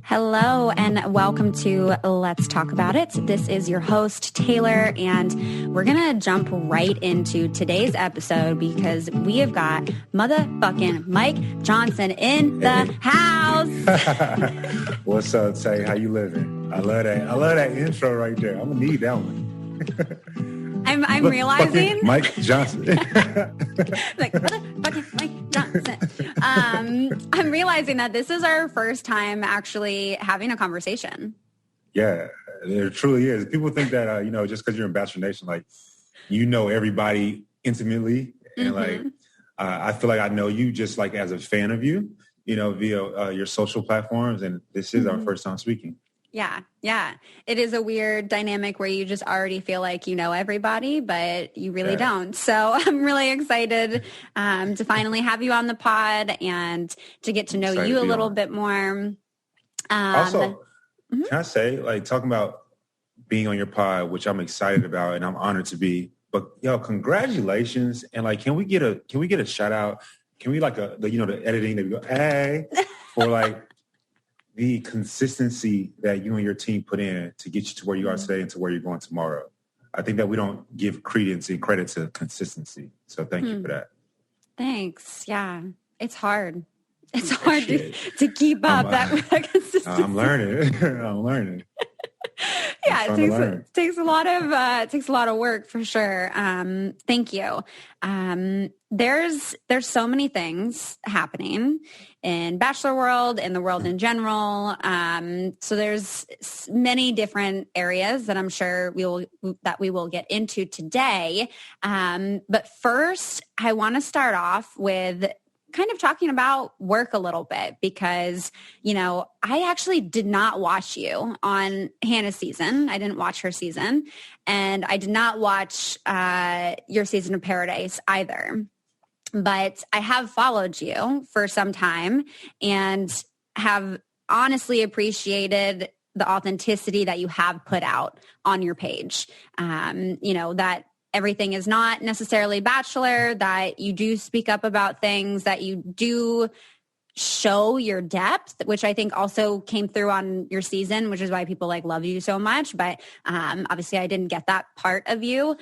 Hello and welcome to Let's Talk About It. This is your host, Taylor, and we're going to jump right into today's episode because we have got motherfucking Mike Johnson in the house. What's up, Tay? How you living? I love that intro right there. I'm going to need that one. I'm realizing. Mike Johnson. Like, motherfucking Mike Johnson. I'm realizing that this is our first time actually having a conversation. Yeah, there truly is. People think that, just because you're in Bachelor Nation, like, you know everybody intimately. And I feel like I know you just like as a fan of you, via your social platforms. And this is our first time speaking. Yeah. It is a weird dynamic where you just already feel like you know everybody, but you really don't. So I'm really excited to finally have you on the pod and to get to know you a little bit more. Also, can I say, like, talking about being on your pod, which I'm excited about and I'm honored to be, but congratulations. And like, can we get a shout out? Can we the editing that we go, hey, for like, the consistency that you and your team put in to get you to where you are today and to where you're going tomorrow. I think that we don't give credence and credit to consistency. So thank you for that. Thanks. Yeah. It's hard. It's hard to keep up that consistency. I'm learning. Yeah, it takes a lot of work for sure. Thank you. There's so many things happening in Bachelor world, in the world in general. So there's many different areas that I'm sure we will get into today. But first, I want to start off with kind of talking about work a little bit because, I actually did not watch you on Hannah's season. I didn't watch her season, and I did not watch your season of Paradise either. But I have followed you for some time and have honestly appreciated the authenticity that you have put out on your page. That everything is not necessarily Bachelor, that you do speak up about things, that you do show your depth, which I think also came through on your season, which is why people love you so much. But obviously I didn't get that part of you.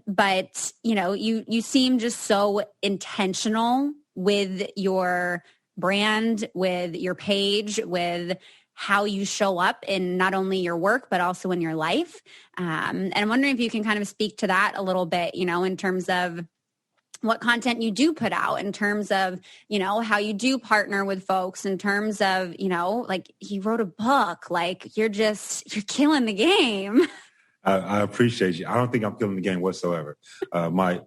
But you seem just so intentional with your brand, with your page, with how you show up in not only your work, but also in your life. And I'm wondering if you can kind of speak to that a little bit, in terms of what content you do put out, in terms of, how you do partner with folks, in terms of, like you wrote a book, like you're killing the game. I appreciate you. I don't think I'm killing the game whatsoever. My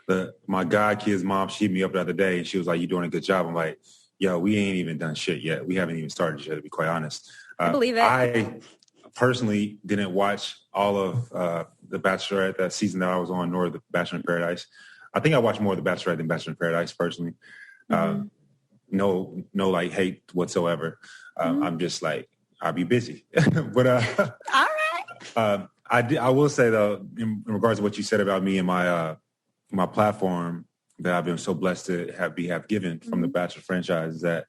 God kid's mom, she hit me up the other day and she was like, "You doing a good job." I'm like, "Yo, we ain't even done shit yet. We haven't even started yet, to be quite honest." I believe it. I personally didn't watch all of the Bachelorette, that season that I was on, nor the Bachelor in Paradise. I think I watched more of the Bachelorette than Bachelor in Paradise personally. No like hate whatsoever. I'm just like, I'll be busy. But all right. I will say though, in regards to what you said about me and my platform that I've been so blessed to have given from the Bachelor franchise, that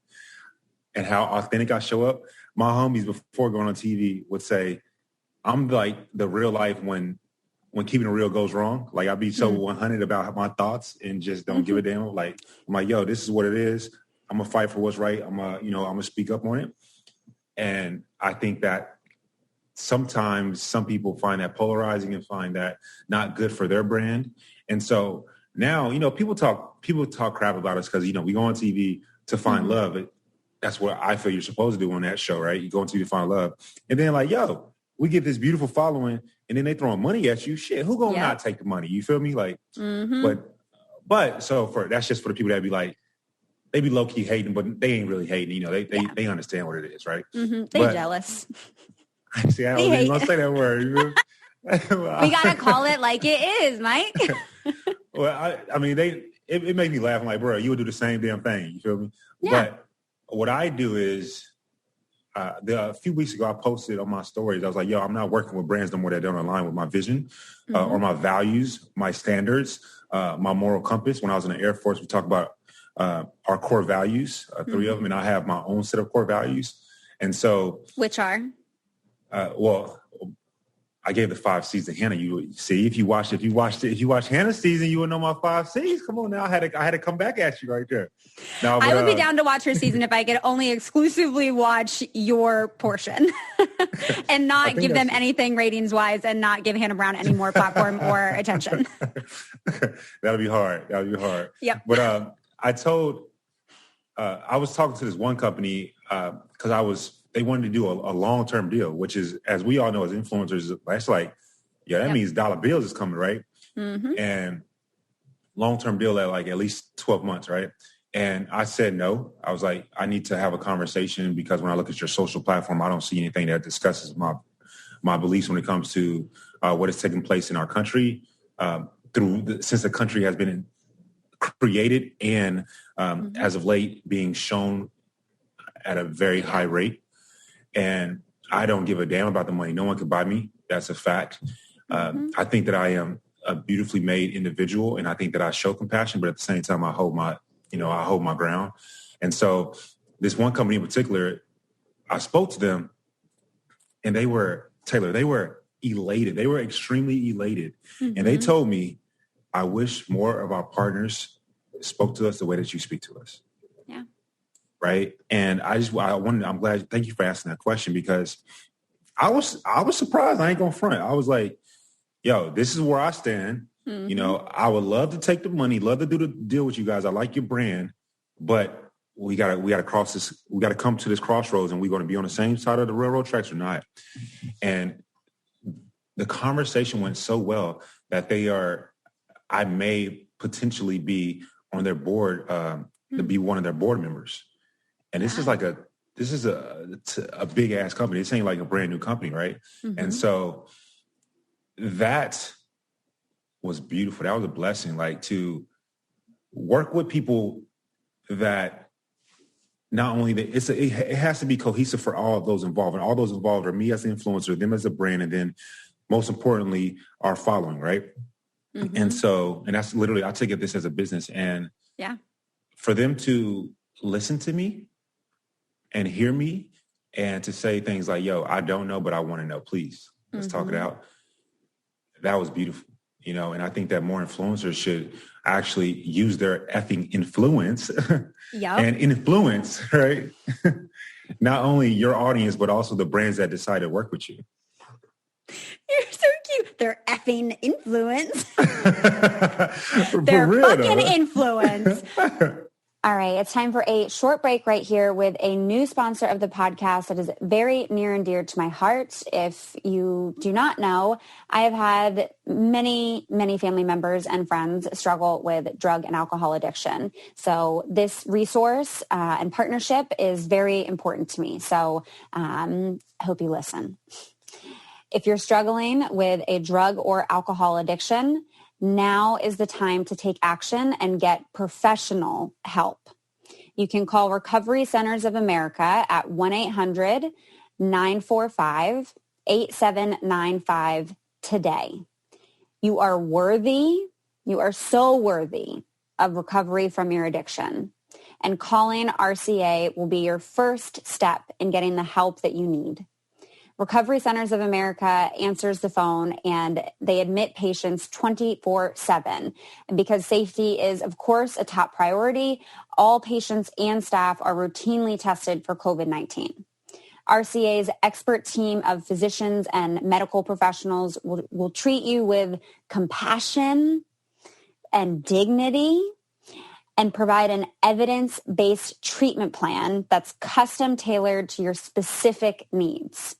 and how authentic I show up. My homies before going on TV would say, I'm like the real life when keeping it real goes wrong. Like I'll be so 100 about my thoughts and just don't give a damn. Like I'm like, yo, this is what it is. I'm gonna fight for what's right. I'm gonna speak up on it. And I think that sometimes some people find that polarizing and find that not good for their brand. And so now, people talk crap about us because, we go on TV to find love. That's what I feel you're supposed to do on that show, right? You go on TV to find love. And then like, yo, we get this beautiful following and then they throwing money at you. Shit, who gonna not take the money? You feel me? Like, but so that's just for the people that be like, they be low key hating, but they ain't really hating. They understand what it is, right? They jealous. See, I don't even want to say that word. We gotta call it like it is, Mike. Well, I mean, it made me laugh. I'm like, bro, you would do the same damn thing. You feel me? Yeah. But what I do is, a few weeks ago, I posted on my stories. I was like, yo, I'm not working with brands no more that don't align with my vision or my values, my standards, my moral compass. When I was in the Air Force, we talked about our core values, 3 of them, and I have my own set of core values. And so, which are, well, I gave the 5 C's to Hannah. You see, if you watch Hannah's season, you would know my 5 C's. Come on now, I had to come back at you right there. No, but, I would be down to watch her season if I could only exclusively watch your portion and not give them anything ratings wise, and not give Hannah Brown any more platform or attention. That'll be hard. Yep. But I was talking to this one company because they wanted to do a long-term deal, which is, as we all know, as influencers, that's like, that means dollar bills is coming, right? Mm-hmm. And long-term deal at like at least 12 months, right? And I said no. I was like, I need to have a conversation, because when I look at your social platform, I don't see anything that discusses my beliefs when it comes to what is taking place in our country since the country has been created and as of late being shown at a very high rate. And I don't give a damn about the money. No one could buy me. That's a fact. I think that I am a beautifully made individual, and I think that I show compassion, but at the same time, I hold my ground. And so this one company in particular, I spoke to them, and they were elated. They were extremely elated. Mm-hmm. And they told me, I wish more of our partners spoke to us the way that you speak to us. Yeah. Right. And I'm glad. Thank you for asking that question, because I was surprised. I ain't gonna front. I was like, yo, this is where I stand. Mm-hmm. I would love to take the money, love to do the deal with you guys. I like your brand, but we gotta cross this. We gotta come to this crossroads, and we're going to be on the same side of the railroad tracks or not. And the conversation went so well that I may potentially be on their board, to be one of their board members. And this is a big ass company. This ain't like a brand new company, right? Mm-hmm. And so that was beautiful. That was a blessing, like to work with people that not only it has to be cohesive for all of those involved, and all those involved are me as an influencer, them as a brand, and then most importantly, our following, right? Mm-hmm. And that's literally, I take this as a business, and for them to listen to me and hear me and to say things like, yo, I don't know, but I want to know, please, let's talk it out. That was beautiful, and I think that more influencers should actually use their effing influence and influence, right? Not only your audience, but also the brands that decide to work with you. You're so cute. Their effing influence. Their fucking influence. All right, it's time for a short break right here with a new sponsor of the podcast that is very near and dear to my heart. If you do not know, I have had many, many family members and friends struggle with drug and alcohol addiction. So this resource and partnership is very important to me. So I hope you listen. If you're struggling with a drug or alcohol addiction, now is the time to take action and get professional help. You can call Recovery Centers of America at 1-800-945-8795 today. You are worthy. You are so worthy of recovery from your addiction. And calling RCA will be your first step in getting the help that you need. Recovery Centers of America answers the phone, and they admit patients 24/7. And because safety is, of course, a top priority, all patients and staff are routinely tested for COVID-19. RCA's expert team of physicians and medical professionals will treat you with compassion and dignity and provide an evidence-based treatment plan that's custom tailored to your specific needs.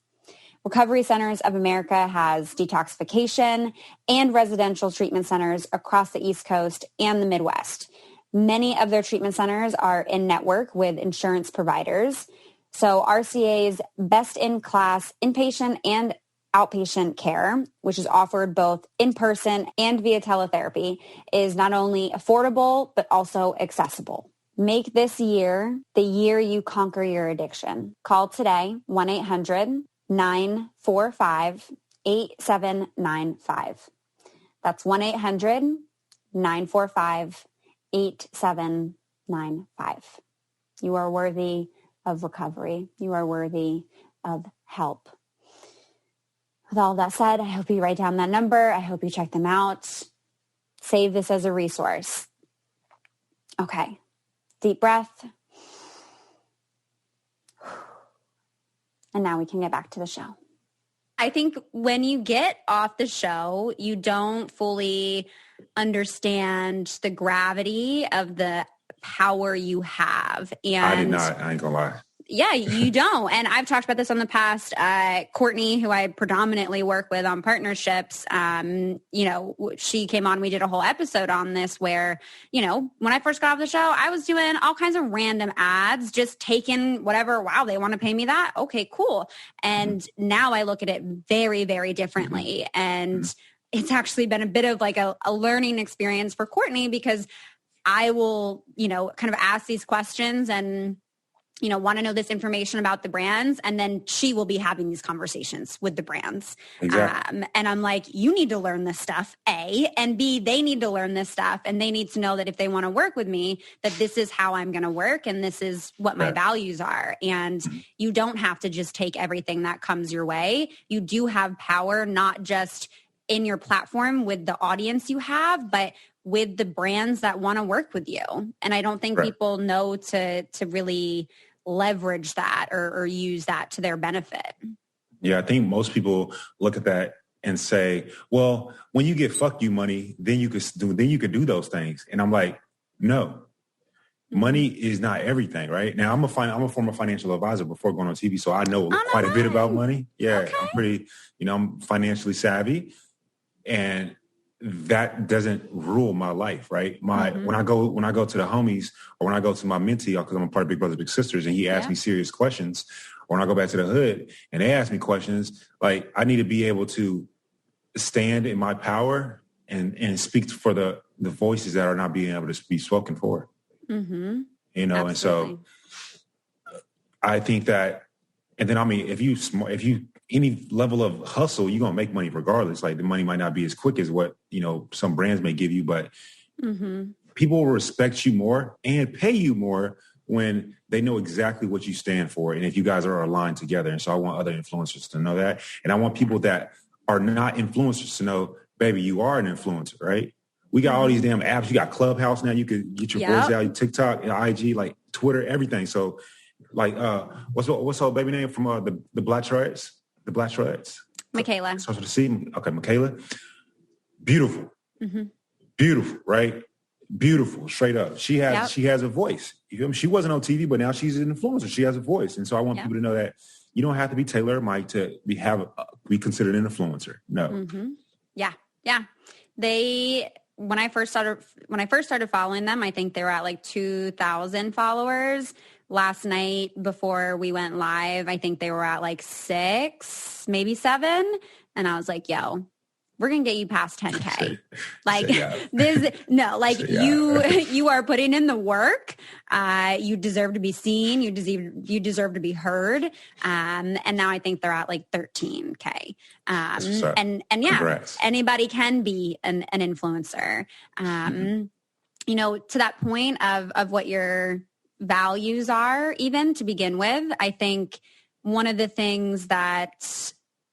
Recovery Centers of America has detoxification and residential treatment centers across the East Coast and the Midwest. Many of their treatment centers are in network with insurance providers. So RCA's best-in-class inpatient and outpatient care, which is offered both in person and via teletherapy, is not only affordable, but also accessible. Make this year the year you conquer your addiction. Call today, 1-800-945-8795. That's 1-800-945-8795. You are worthy. of recovery. You are worthy of help. With all that said, I hope you write down that number. I hope you check them out. Save this as a resource. Okay. Deep breath. And now we can get back to the show. I think when you get off the show, you don't fully understand the gravity of the power you have. And I did not. I ain't gonna lie. Yeah, you don't. And I've talked about this on the past. Courtney, who I predominantly work with on partnerships, she came on, we did a whole episode on this where, when I first got off the show, I was doing all kinds of random ads, just taking whatever, wow, they want to pay me that? Okay, cool. And now I look at it very, very differently. And it's actually been a bit of like a learning experience for Courtney, because I will, kind of ask these questions and want to know this information about the brands. And then she will be having these conversations with the brands. Exactly. And I'm like, you need to learn this stuff, A, and B, they need to learn this stuff. And they need to know that if they want to work with me, that this is how I'm going to work. And this is what my values are. And you don't have to just take everything that comes your way. You do have power, not just in your platform with the audience you have, but with the brands that want to work with you. And I don't think people know to really leverage that or use that to their benefit. Yeah, I think most people look at that and say, well, when you get fuck you money, then you could do those things. And I'm like, no, money is not everything, right? Now I'm a former financial advisor before going on TV, so I know quite a bit about money. Yeah, okay. I'm pretty, I'm financially savvy, and that doesn't rule my life, right? When I go to the homies, or when I go to my mentee, because I'm a part of Big Brothers Big Sisters, and he asks me serious questions, or when I go back to the hood and they ask me questions, like I need to be able to stand in my power and speak for the voices that are not being able to be spoken for. Mm-hmm. Absolutely. And so I think that, and then if you any level of hustle, you're gonna make money regardless. Like the money might not be as quick as what some brands may give you, but people will respect you more and pay you more when they know exactly what you stand for, and if you guys are aligned together. And so I want other influencers to know that, and I want people that are not influencers to know, baby, you are an influencer, right? We got all these damn apps. You got Clubhouse now. You can get your voice out, TikTok, IG, like Twitter, everything. So, like, what's her baby name from the Blacherettes? The Blacherettes. Michaela. Starts with a C. Okay, Michaela. Beautiful. Beautiful, right? Beautiful, straight up. She has a voice. You feel me? She wasn't on TV, but now she's an influencer. She has a voice. And so I want people to know that you don't have to be Taylor or Mike to be considered an influencer. No. Yeah. When I first started following them, I think they were at like 2,000 followers. Last night before we went live, I think they were at like 6, maybe 7. And I was like, yo, we're going to get you past 10K. Like you are putting in the work. You deserve to be seen. You deserve to be heard. And now I think they're at like 13K. And Congrats. Anybody can be an influencer. To that point of what your values are, even to begin with, I think one of the things that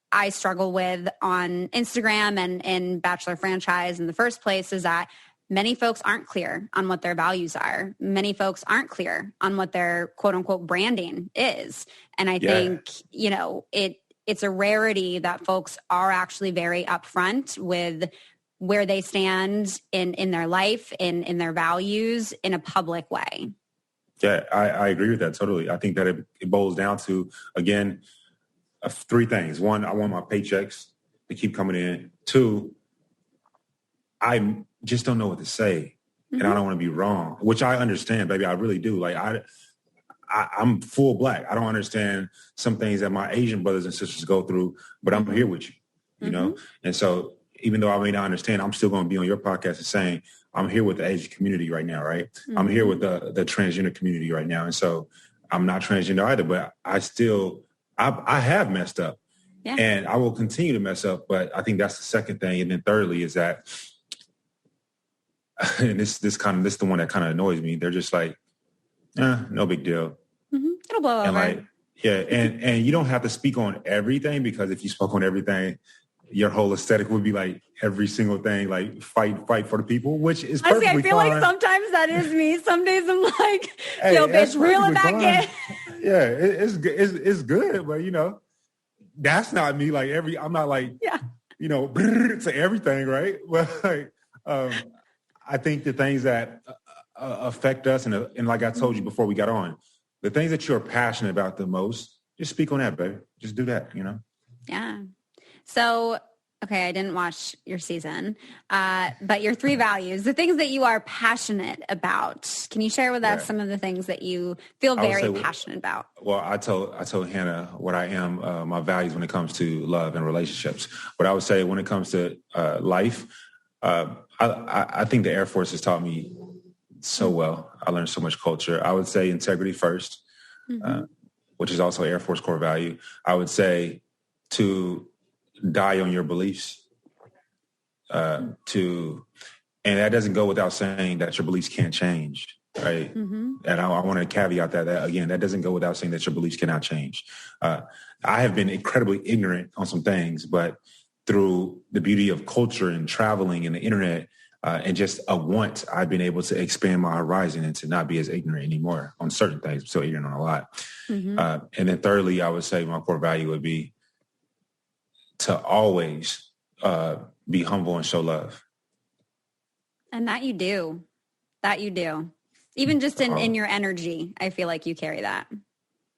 I struggle with on Instagram and in Bachelor franchise in the first place is that many folks aren't clear on what their values are. Many folks aren't clear on what their quote unquote branding is. And I think, it's a rarity that folks are actually very upfront with where they stand in their life, in their values in a public way. Yeah, I agree with that totally. I think that it boils down to, again, 3 things. 1, I want my paychecks to keep coming in. 2, I just don't know what to say, and I don't want to be wrong, which I understand, baby. I really do. Like I'm full black. I don't understand some things that my Asian brothers and sisters go through, but I'm here with you, you know? And so even though I may not understand, I'm still going to be on your podcast and saying, I'm here with the Asian community right now, right? I'm here with the transgender community right now. And so I'm not transgender either, but I have messed up and I will continue to mess up. But I think that's the second thing. And then thirdly is that, and this the one that kind of annoys me. They're just like, no big deal. It'll blow over. Like, yeah, and you don't have to speak on everything, because if you spoke on everything, your whole aesthetic would be like every single thing, like fight for the people, which is honestly, perfectly I feel fine. like sometimes that is me. Some days I'm like, yo, bitch, reel it back in. Yeah, it's good, but you know, that's not me. Like I'm not like, you know, to everything, right? Well, like, I think the things that affect us, and like I told you before we got on, the things that you're passionate about the most, just speak on that, baby. Just do that, you know? Yeah. So, okay, I didn't watch your season, but your 3 values, the things that you are passionate about. Can you share with us some of the things that you feel very passionate about? Well, I told Hannah what I am, my values when it comes to love and relationships. What I would say when it comes to life, I think the Air Force has taught me so well. I learned so much culture. I would say integrity first, which is also Air Force core value. I would say to die on your beliefs, and that doesn't go without saying that your beliefs can't change, right? And I want to caveat that again, that doesn't go without saying that your beliefs cannot change. I have been incredibly ignorant on some things, but through the beauty of culture and traveling and the internet, and just a want, I've been able to expand my horizon and to not be as ignorant anymore on certain things. I'm still ignorant on a lot. And then thirdly, I would say my core value would be to always be humble and show love. And that you do. Even just in your energy, I feel like you carry that.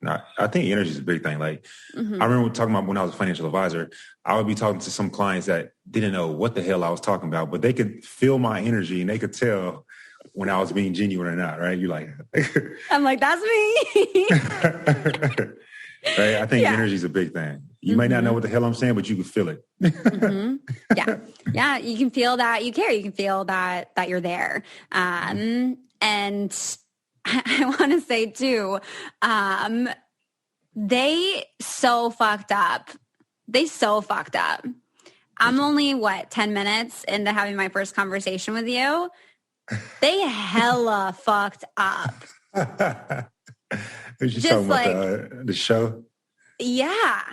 No, I think energy is a big thing. Like, I remember talking about when I was a financial advisor, I would be talking to some clients that didn't know what the hell I was talking about, but they could feel my energy and they could tell when I was being genuine or not, right? You're like... I'm like, that's me. Right? I think energy is a big thing. You might not know what the hell I'm saying, but you can feel it. Yeah, you can feel that you care. You can feel that you're there. And I want to say too, they so fucked up. I'm only 10 minutes into having my first conversation with you. They hella fucked up. Was you talking about the show? Yeah.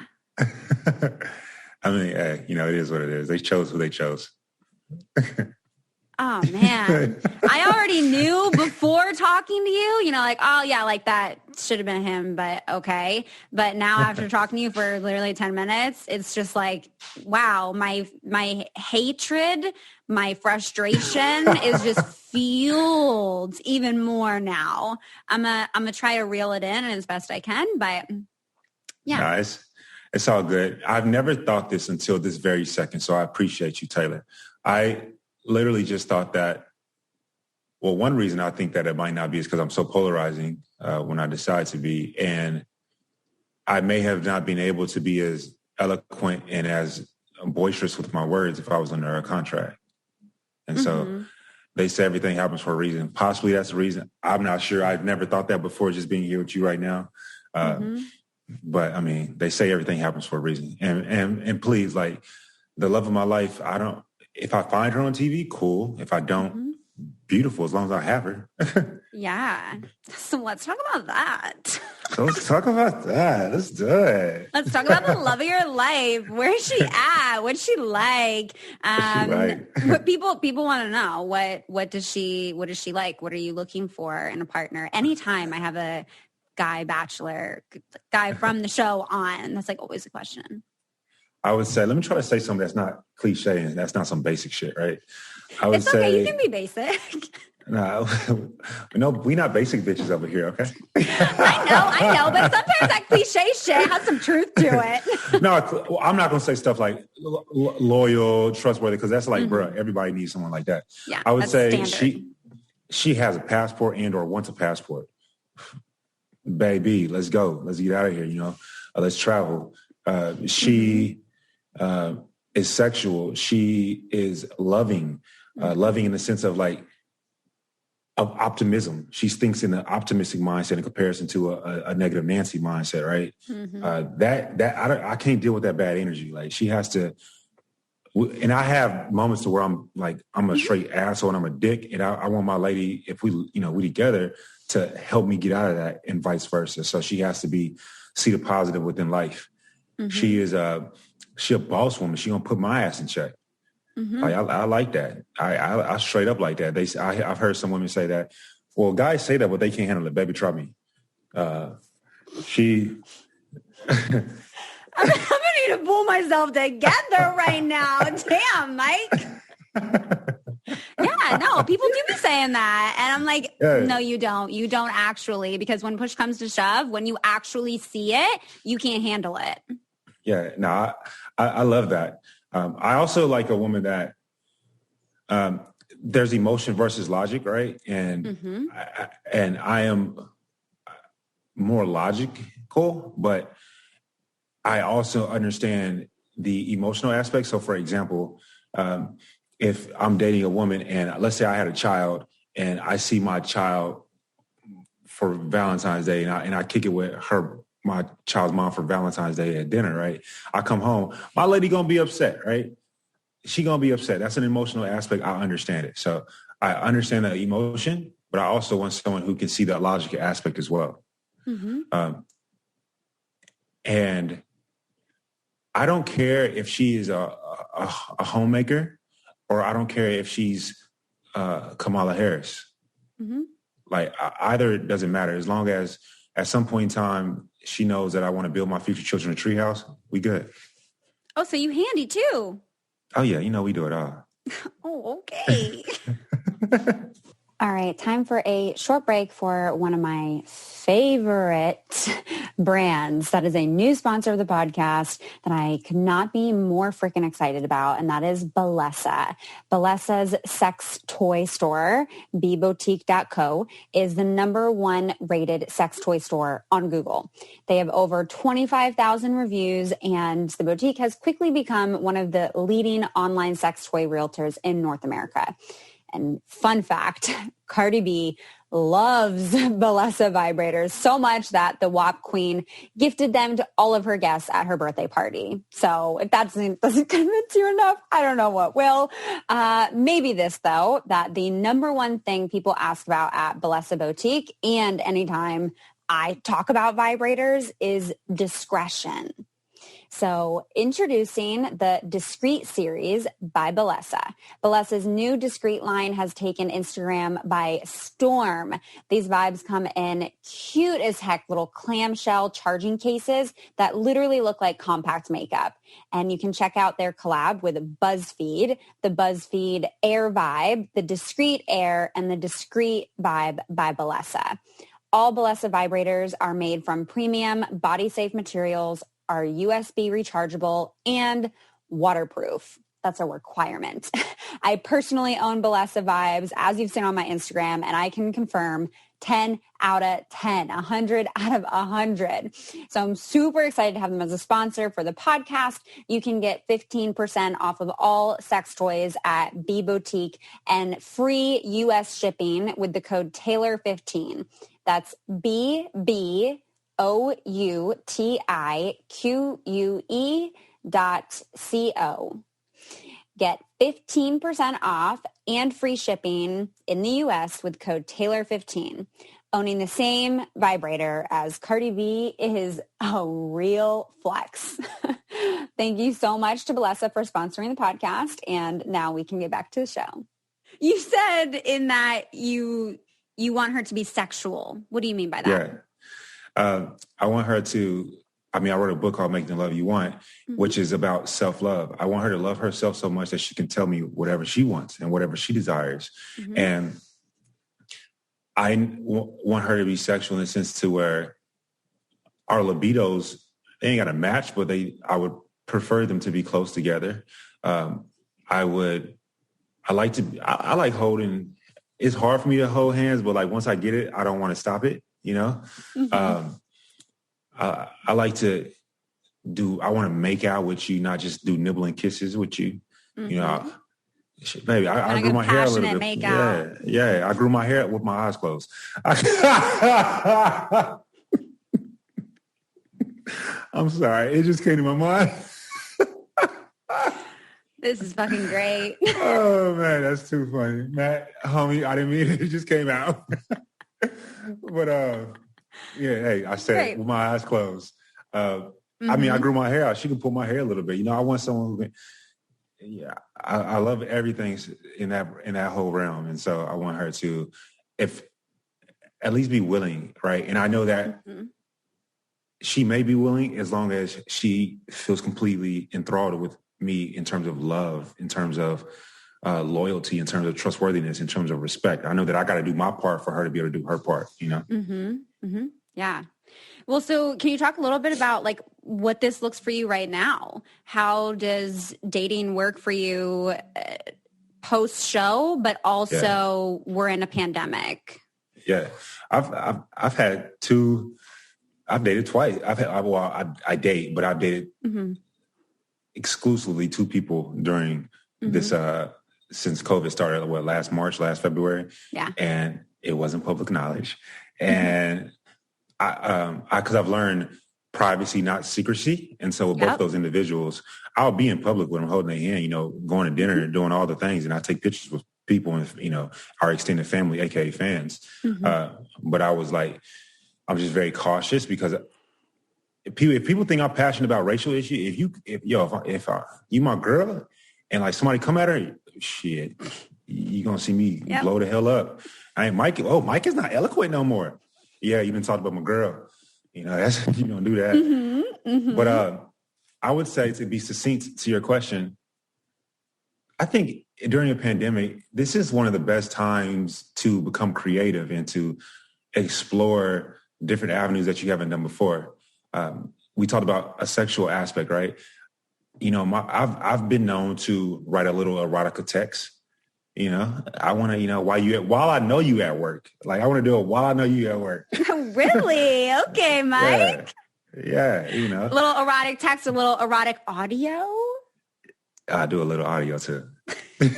I mean, hey, you know, it is what it is. They chose who they chose. Oh, man. I already knew before talking to you, you know, like, oh, yeah, like that should have been him, but okay. But now after talking to you for literally 10 minutes, it's just like, wow, my hatred, my frustration is just fueled even more now. I'm gonna try to reel it in as best I can, but yeah. Nice. It's all good. I've never thought this until this very second, so I appreciate you, Taylor. I literally just thought that, well, one reason I think that it might not be is because I'm so polarizing when I decide to be. And I may have not been able to be as eloquent and as boisterous with my words if I was under a contract. And so they say everything happens for a reason. Possibly that's the reason. I'm not sure. I've never thought that before, just being here with you right now. But I mean, they say everything happens for a reason. And please, like, the love of my life, if I find her on TV, cool. If I don't, beautiful, as long as I have her. Yeah. So let's talk about that. Let's talk about that. Let's do it. Let's talk about the love of your life. Where is she at? What's she like? What people want to know. What does she like? What are you looking for in a partner? Anytime I have a bachelor guy from the show on, that's like always a question. I would say, let me try to say something that's not cliche and that's not some basic shit, right? It's okay. You can be basic. No, we're not basic bitches over here, okay? I know, but sometimes that cliche shit has some truth to it. No, I'm not going to say stuff like loyal, trustworthy, because that's like, bruh, everybody needs someone like that. Yeah, I would say standard. she has a passport and or wants a passport. Baby, let's go. Let's get out of here, you know? Let's travel. She is sexual. She is loving. Loving in the sense of like, of optimism. She thinks in an optimistic mindset in comparison to a negative Nancy mindset, right? I can't deal with that bad energy. Like, she has to, and I have moments to where I'm like, I'm a straight asshole and I'm a dick, and I want my lady, if we together, to help me get out of that, and vice versa. So she has to see the positive within life. Mm-hmm. She a boss woman. She gonna put my ass in check. Mm-hmm. I like that. I straight up like that. I've heard some women say that. Well, guys say that, but they can't handle it. Baby, try me. I'm gonna need to pull myself together right now. Damn, Mike. Yeah, no, people do be saying that. And I'm like, no, you don't. You don't actually, because when push comes to shove, when you actually see it, you can't handle it. Yeah, no, I love that. I also like a woman that there's emotion versus logic, right? And mm-hmm. I am more logical, but I also understand the emotional aspect. So, for example, if I'm dating a woman and let's say I had a child and I see my child for Valentine's Day and I kick it with my child's mom for Valentine's Day at dinner, right? I come home, my lady gonna be upset, right? She gonna be upset. That's an emotional aspect. I understand it. So I understand the emotion, but I also want someone who can see that logical aspect as well. Mm-hmm. And I don't care if she is a homemaker, or I don't care if she's Kamala Harris. Mm-hmm. Like either it doesn't matter. As long as at some point in time she knows that I want to build my future children a treehouse, we good. Oh, so you handy too? Oh yeah, we do it all. Oh, okay. All right, time for a short break for one of my favorite brands. That is a new sponsor of the podcast that I could not be more freaking excited about, and that is Bellesa. Bellesa's sex toy store, bboutique.co, is the #1 rated sex toy store on Google. They have over 25,000 reviews, and the boutique has quickly become one of the leading online sex toy realtors in North America. And fun fact, Cardi B loves Bellesa vibrators so much that the WAP queen gifted them to all of her guests at her birthday party. So if that doesn't convince you enough, I don't know what will. Maybe this, though, that the #1 thing people ask about at Bellesa Boutique and anytime I talk about vibrators is discretion. So introducing the Discreet series by Bellesa. Bellesa's new Discreet line has taken Instagram by storm. These vibes come in cute as heck little clamshell charging cases that literally look like compact makeup. And you can check out their collab with BuzzFeed, the BuzzFeed Air Vibe, the Discreet Air, and the Discreet Vibe by Bellesa. All Bellesa vibrators are made from premium body-safe materials, are USB rechargeable, and waterproof. That's a requirement. I personally own Bellesa Vibes, as you've seen on my Instagram, and I can confirm 10 out of 10, 100 out of 100. So I'm super excited to have them as a sponsor for the podcast. You can get 15% off of all sex toys at B Boutique and free US shipping with the code Taylor15. That's BBOUTIQUE.co. Get 15% off and free shipping in the U.S. with code Taylor15. Owning the same vibrator as Cardi B is a real flex. Thank you so much to Bellesa for sponsoring the podcast. And now we can get back to the show. You said in that you want her to be sexual. What do you mean by that? Yeah. I want her to, I wrote a book called Make the Love You Want, mm-hmm. which is about self-love. I want her to love herself so much that she can tell me whatever she wants and whatever she desires. Mm-hmm. And I want her to be sexual in the sense to where our libidos, they ain't got to match, but I would prefer them to be close together. I like holding, it's hard for me to hold hands, but like once I get it, I don't want to stop it. Mm-hmm. I like to I want to make out with you, not just do nibbling kisses with you. Mm-hmm. Baby, I grew my hair a little bit. Yeah. I grew my hair with my eyes closed. I'm sorry. It just came to my mind. This is fucking great. Oh man, that's too funny. Matt, homie, I didn't mean it. It just came out. But yeah, hey, I said Great. with my eyes closed. I mean, I grew my hair out. She could pull my hair a little bit. You know, I want someone who can, yeah, I love everything in that whole realm. And so I want her to, if at least be willing, right? And I know that she may be willing as long as she feels completely enthralled with me in terms of love, in terms of loyalty, in terms of trustworthiness, in terms of respect. I know that I got to do my part for her to be able to do her part, you know? Yeah. Well, so can you talk a little bit about like what this looks for you right now? How does dating work for you post show, but also we're in a pandemic? Yeah. I've had I've dated twice. I date, but I've dated exclusively two people during this, since COVID started, last February. Yeah. And it wasn't public knowledge. And because I've learned privacy, not secrecy. And so with both those individuals, I'll be in public with them holding their hand, you know, going to dinner and doing all the things. And I take pictures with people and, you know, our extended family, AKA fans. But I was like, I'm just very cautious because if people think I'm passionate about racial issues, if you my girl and like somebody come at her, shit, you gonna see me blow the hell up. I ain't Mike. Oh, Mike is not eloquent no more. Yeah, you've been talking about my girl. You know, that's you don't do that. But I would say, to be succinct to your question, I think during a pandemic, this is one of the best times to become creative and to explore different avenues that you haven't done before. We talked about a sexual aspect, right? You know, I've been known to write a little erotica text. You know, I want to, you know, while I know you at work, like I want to do it while I know you at work. Really? Okay, Mike. Yeah, you know. A little erotic text, a little erotic audio. I do a little audio too. The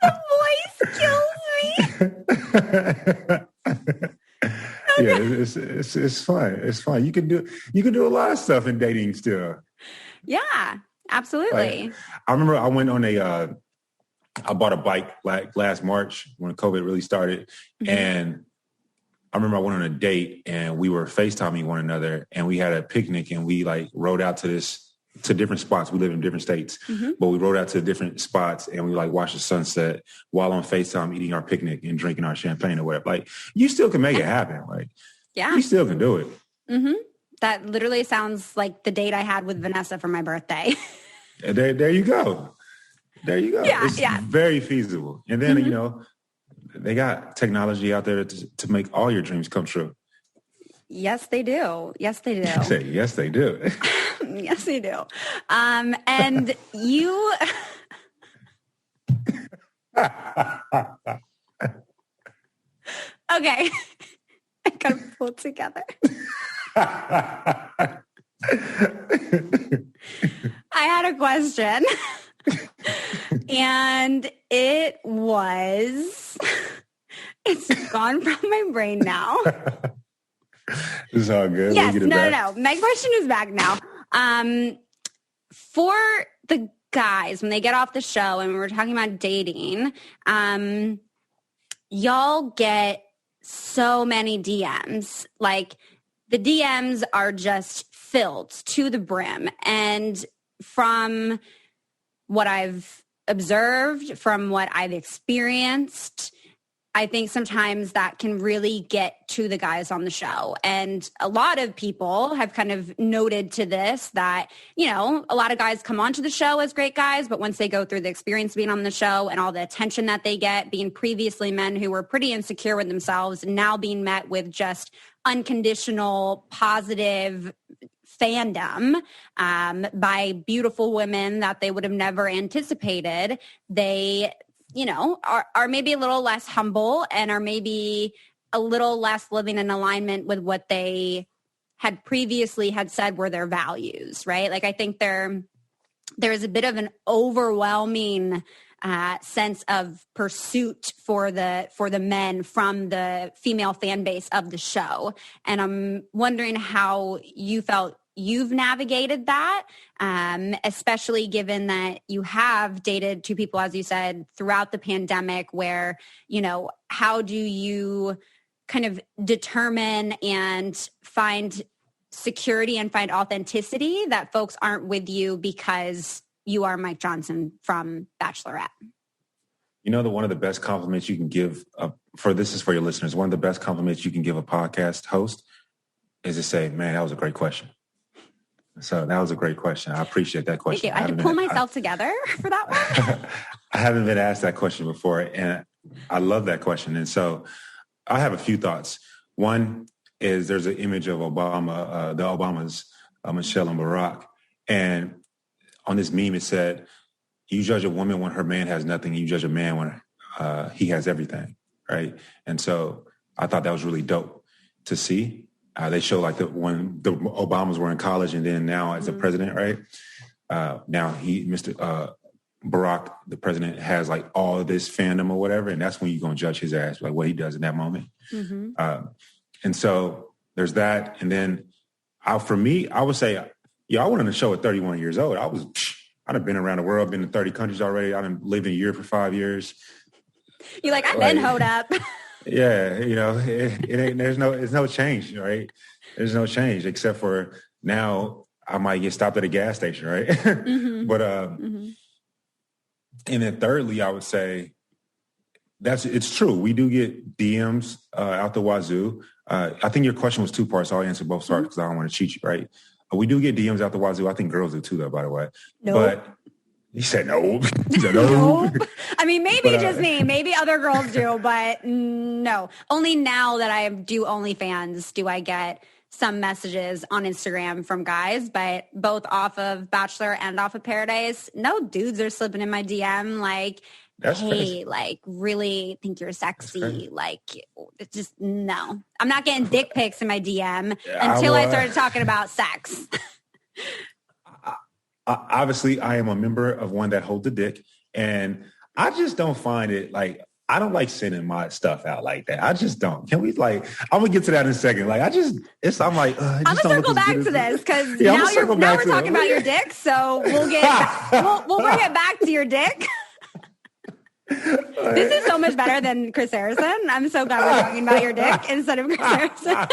voice kills me. Yeah, it's fun. It's fun. You can do a lot of stuff in dating still. Yeah, absolutely. Like, I remember I went on I bought a bike like last March when COVID really started. And I remember I went on a date and we were FaceTiming one another and we had a picnic and we like rode out to different spots. We live in different states, but we rode out to different spots and we like watched the sunset while on FaceTime eating our picnic and drinking our champagne or whatever. Like you still can make it happen. Like you still can do it. That literally sounds like the date I had with Vanessa for my birthday. There you go. There you go. Yeah, it's very feasible. And then, you know, they got technology out there to make all your dreams come true. Yes, they do. Yes, they do. Yes, they do. Yes, they do. And you... Okay. I gotta pull it together. I had a question. And it's gone from my brain now. This is all good. Yes, no. My question is back now. For the guys, when they get off the show and we're talking about dating, y'all get so many DMs. Like the DMs are just filled to the brim. And from what I've observed, from what I've experienced, I think sometimes that can really get to the guys on the show. And a lot of people have kind of noted to this that, you know, a lot of guys come onto the show as great guys, but once they go through the experience being on the show and all the attention that they get, being previously men who were pretty insecure with themselves and now being met with just unconditional, positive fandom by beautiful women that they would have never anticipated, they, you know, are maybe a little less humble and are maybe a little less living in alignment with what they had previously had said were their values, right? Like I think there is a bit of an overwhelming sense of pursuit for the men from the female fan base of the show. And I'm wondering how you felt you've navigated that, especially given that you have dated two people, as you said, throughout the pandemic, where, how do you kind of determine and find security and find authenticity that folks aren't with you because you are Mike Johnson from Bachelorette? One of the best compliments you can give this is for your listeners. One of the best compliments you can give a podcast host is to say, man, that was a great question. So that was a great question. I appreciate that question. Thank you. I had to pull myself together for that one. I haven't been asked that question before, and I love that question. And so I have a few thoughts. One is there's an image of Obama, the Obamas, Michelle and Barack. And on this meme, it said, you judge a woman when her man has nothing. You judge a man when he has everything, right? And so I thought that was really dope to see. They show like when the Obamas were in college and then now as a president, right? Now Mr. Barack, the president, has like all of this fandom or whatever. And that's when you're going to judge his ass, like what he does in that moment. And so there's that. And then for me, I would say, I went on the show at 31 years old. I'd have been around the world, been in 30 countries already. I've lived in Europe for 5 years. You're like, I've been hoed up. Yeah, it ain't. There's no change, right? There's no change except for now I might get stopped at a gas station, right? But and then thirdly, I would say it's true. We do get DMs out the wazoo. I think your question was two parts. So I'll answer both parts because I don't want to cheat you, right? We do get DMs out the wazoo. I think girls do too, though, by the way. Nope. But he said no. He said no. Nope. I mean, maybe just me. Maybe other girls do, but no. Only now that I do OnlyFans do I get some messages on Instagram from guys, but both off of Bachelor and off of Paradise, no dudes are slipping in my DM like, that's hey, crazy. Like, really think you're sexy. Like, it's just, no. I'm not getting dick pics in my DM until I started talking about sex. Obviously, I am a member of one that holds a dick, and I just don't find it, like, I don't like sending my stuff out like that. I just don't. Can we, like, I'm going to get to that in a second. Like, I'm like, I'm going to circle back to this because now we're talking about your dick, so we'll bring it back to your dick. This is so much better than Chris Harrison. I'm so glad we're talking about your dick instead of Chris Harrison.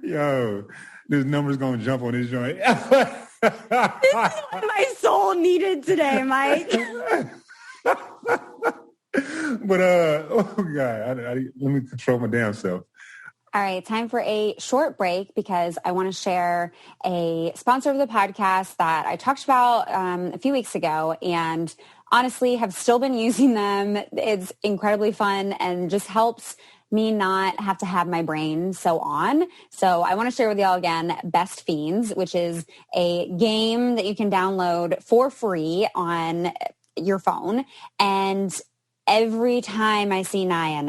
Yo, this number's going to jump on this joint. This is what my soul needed today, Mike. But, oh, God, let me control my damn self. All right, time for a short break because I want to share a sponsor of the podcast that I talked about a few weeks ago and honestly have still been using them. It's incredibly fun and just helps me not have to have my brain so on. So I want to share with y'all again, Best Fiends, which is a game that you can download for free on your phone. And every time I see Naya,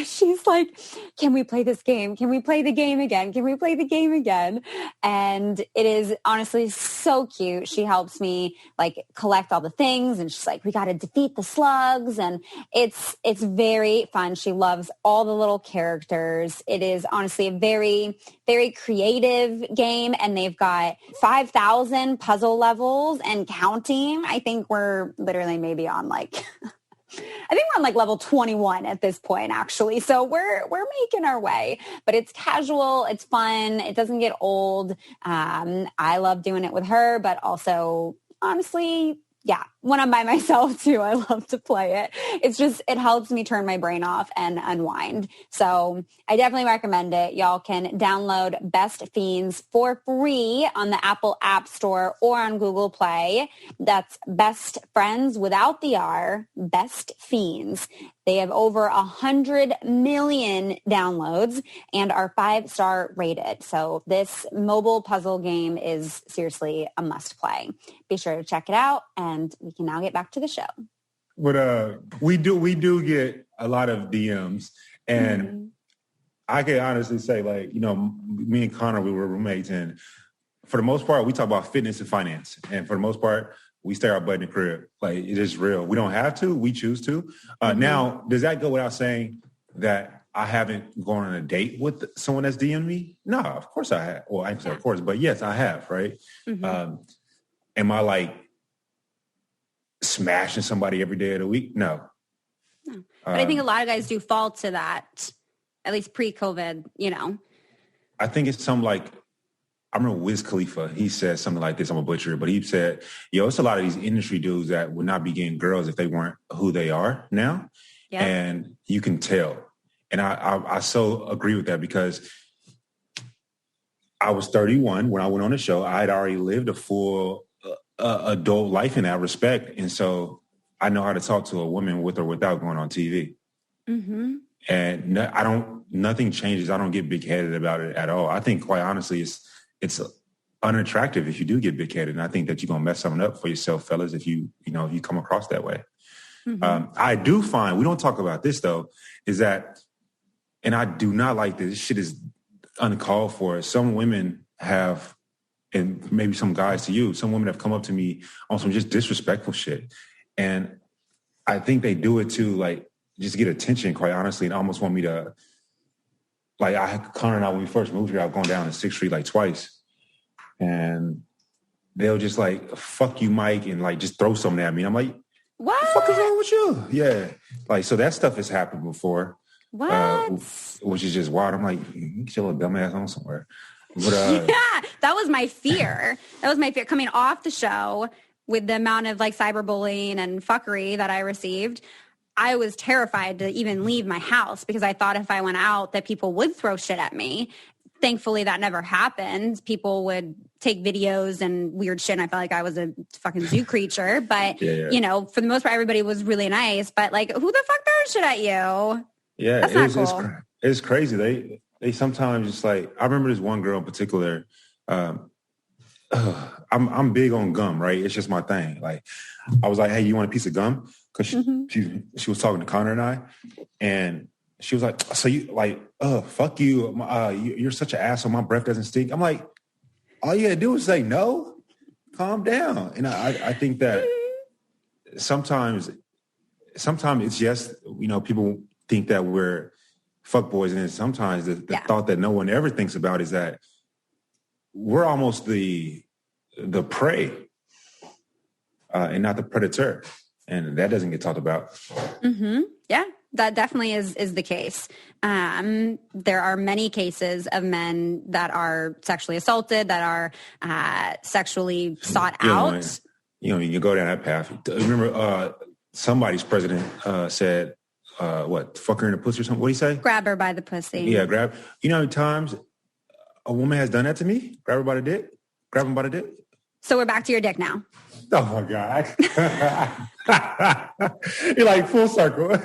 she's like, can we play this game? Can we play the game again? Can we play the game again? And it is honestly so cute. She helps me like collect all the things and she's like, we got to defeat the slugs. And it's very fun. She loves all the little characters. It is honestly a very, very creative game. And they've got 5,000 puzzle levels and counting. I think we're literally maybe on like, I think we're on like level 21 at this point, actually. So we're making our way, but it's casual. It's fun. It doesn't get old. I love doing it with her, but also honestly, yeah, when I'm by myself too, I love to play it. It's just, it helps me turn my brain off and unwind. So I definitely recommend it. Y'all can download Best Fiends for free on the Apple App Store or on Google Play. That's Best Friends without the R, Best Fiends. They have over 100 million downloads and are 5-star rated. So this mobile puzzle game is seriously a must play. Be sure to check it out and we can now get back to the show. But we do get a lot of DMs and I can honestly say, like, you know, me and Connor, we were roommates and for the most part, we talk about fitness and finance. And for the most part, we stay our butt in the crib. Like, it is real. We don't have to. We choose to. Now, does that go without saying that I haven't gone on a date with someone that's DM'd me. No, of course I have. Well, I can say of course, but yes, I have, right? Mm-hmm. Am I like smashing somebody every day of the week? No. But I think a lot of guys do fall to that, at least pre-COVID, you know. I think it's some like, I remember Wiz Khalifa, he said something like this, I'm a butcher, but he said, it's a lot of these industry dudes that would not be getting girls if they weren't who they are now. Yep. And you can tell. And I so agree with that because I was 31 when I went on the show. I had already lived a full adult life in that respect. And so I know how to talk to a woman with or without going on TV. Mm-hmm. And nothing changes. I don't get big-headed about it at all. I think, quite honestly, it's unattractive if you do get big-headed. And I think that you're going to mess something up for yourself, fellas, if you come across that way. Mm-hmm. I do find, we don't talk about this, though, is that, and I do not like this shit is uncalled for. Some women have, and maybe some guys to you, some women have come up to me on some just disrespectful shit. And I think they do it to like just get attention, quite honestly, and almost want me to, like Connor and I, when we first moved here, I was going down to 6th Street like twice. And they'll just like, fuck you, Mike, and like just throw something at me. I'm like, what the fuck is wrong with you? Yeah. Like, so that stuff has happened before. What? Which is just wild. I'm like, you get your little dumbass on somewhere. But, yeah, that was my fear. Coming off the show with the amount of like cyberbullying and fuckery that I received. I was terrified to even leave my house because I thought if I went out that people would throw shit at me. Thankfully, that never happened. People would take videos and weird shit, and I felt like I was a fucking zoo creature. But, you know, for the most part, everybody was really nice. But, like, who the fuck throws shit at you? Yeah, that's not cool. It's crazy. They sometimes just, like, I remember this one girl in particular. I'm big on gum, right? It's just my thing. Like, I was like, hey, you want a piece of gum? Because she was talking to Connor and I, and she was like, so you like, fuck you. You're such an asshole. My breath doesn't stink. I'm like, all you gotta do is say no, calm down. And I think that sometimes it's just, you know, people think that we're fuckboys. And sometimes the thought that no one ever thinks about is that we're almost the prey and not the predator. And that doesn't get talked about. Mm-hmm. Yeah, that definitely is the case. There are many cases of men that are sexually assaulted, that are sexually sought out. You go down that path. Remember, somebody's president said, fuck her in the pussy or something? What did he say? Grab her by the pussy. Yeah, grab. You know how many times a woman has done that to me? Grab her by the dick? Grab him by the dick? So we're back to your dick now. Oh, my God. You're like full circle.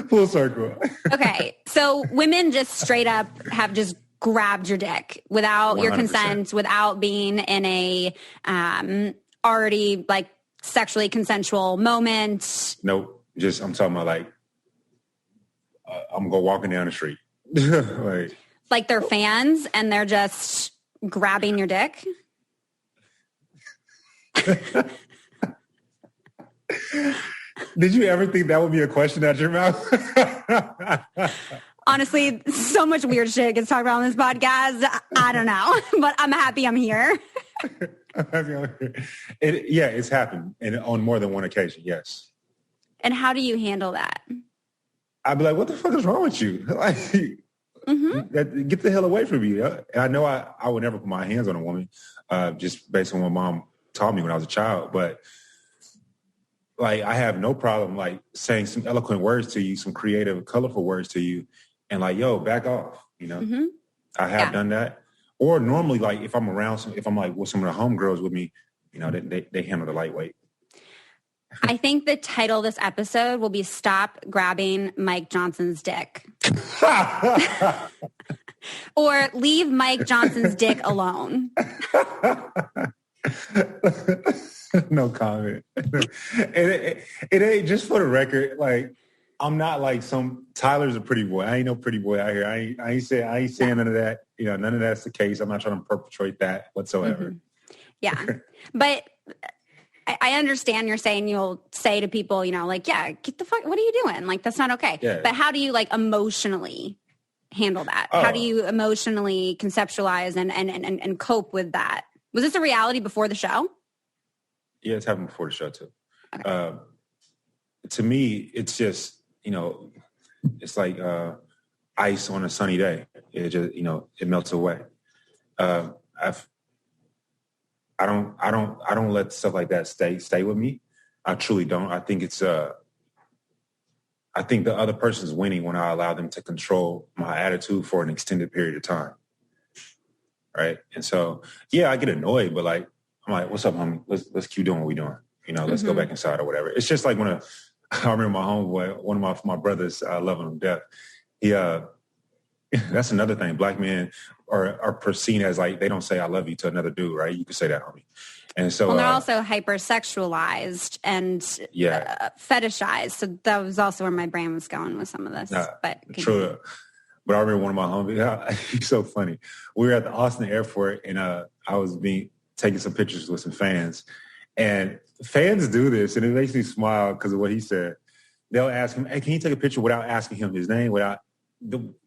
Full circle. Okay. So women just straight up have just grabbed your dick without 100%. Your consent, without being in a already like sexually consensual moment. Nope. Just, I'm talking about like, I'm going walking down the street. like they're fans and they're just grabbing your dick. Did you ever think that would be a question out your mouth? Honestly, so much weird shit gets talked about on this podcast. I don't know, but I'm happy I'm here. It's happened and on more than one occasion, yes. And how do you handle that? I'd be like, what the fuck is wrong with you? Like, get the hell away from me. And I know I would never put my hands on a woman just based on what mom taught me when I was a child. But, like, I have no problem, like, saying some eloquent words to you, some creative, colorful words to you, and, like, yo, back off, you know? Mm-hmm. I have done that. Or normally, like, if I'm around, if I'm, like, with some of the homegirls with me, you know, they handle the lightweight. I think the title of this episode will be Stop Grabbing Mike Johnson's Dick. Or Leave Mike Johnson's Dick Alone. No comment. It ain't, just for the record, like, I'm not like Tyler's a pretty boy. I ain't no pretty boy out here. I ain't saying none of that. You know, none of that's the case. I'm not trying to perpetrate that whatsoever. Mm-hmm. Yeah. But I understand you're saying you'll say to people, you know, like, yeah, get the fuck, what are you doing? Like, that's not okay. Yeah. But how do you like emotionally handle that? How do you emotionally conceptualize and cope with that? Was this a reality before the show? Yeah, it's happened before the show too. Okay. To me, it's just, you know, it's like ice on a sunny day. It just, you know, it melts away. I don't let stuff like that stay with me. I truly don't. I think it's I think the other person's winning when I allow them to control my attitude for an extended period of time. Right. And so, yeah, I get annoyed, but like, I'm like, what's up, homie? Let's keep doing what we're doing. You know, let's go back inside or whatever. It's just like when I remember my homeboy, one of my brothers, I love him to death. He, that's another thing. Black men are seen as like, they don't say I love you to another dude, right? You can say that, homie. And so they're also hypersexualized and fetishized. So that was also where my brain was going with some of this. But true. But I remember one of my homies, he's so funny. We were at the Austin airport and I was taking some pictures with some fans. And fans do this and it makes me smile because of what he said. They'll ask him, hey, can you take a picture without asking him his name?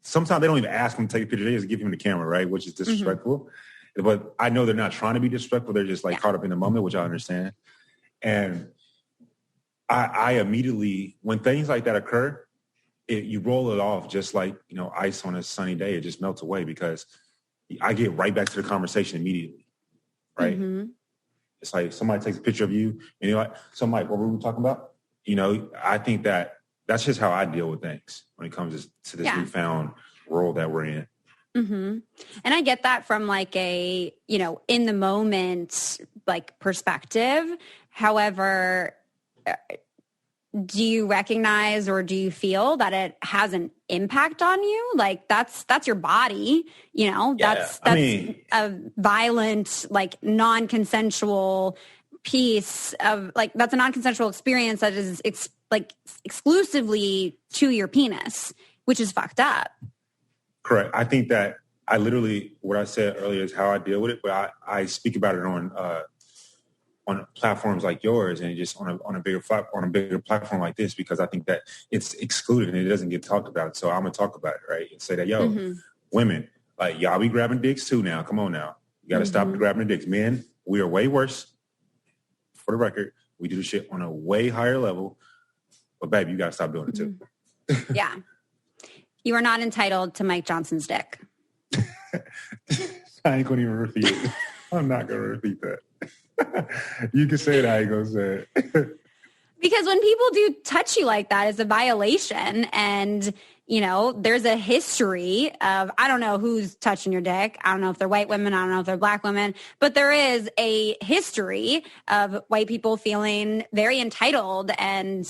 Sometimes they don't even ask him to take a picture. They just give him the camera, right? Which is disrespectful. But I know they're not trying to be disrespectful. They're just like caught up in the moment, which I understand. And I immediately, when things like that occur, you roll it off just like, you know, ice on a sunny day. It just melts away because I get right back to the conversation immediately, right? It's like somebody takes a picture of you and you're like, so Mike, what were we talking about? You know, I think that's just how I deal with things when it comes to this newfound world that we're in. And I get that from like a, you know, in the moment, like perspective. However, do you recognize or do you feel that it has an impact on you? Like that's your body, you know, that's a violent, like non-consensual piece of like, that's a non-consensual experience that is exclusively to your penis, which is fucked up. Correct. I think that what I said earlier is how I deal with it, but I speak about it on platforms like yours and just on a bigger platform like this, because I think that it's excluded and it doesn't get talked about. So I'm gonna talk about it, right? And say that, women, like y'all be grabbing dicks too now. Come on now. You gotta stop grabbing the dicks. Men, we are way worse. For the record, we do the shit on a way higher level. But baby, you gotta stop doing it too. Yeah. You are not entitled to Mike Johnson's dick. I ain't gonna even repeat it. I'm not gonna repeat that. You can say it, I ain't gonna say it. Because when people do touch you like that, it's a violation. And, you know, there's a history of, I don't know who's touching your dick. I don't know if they're white women. I don't know if they're black women. But there is a history of white people feeling very entitled and,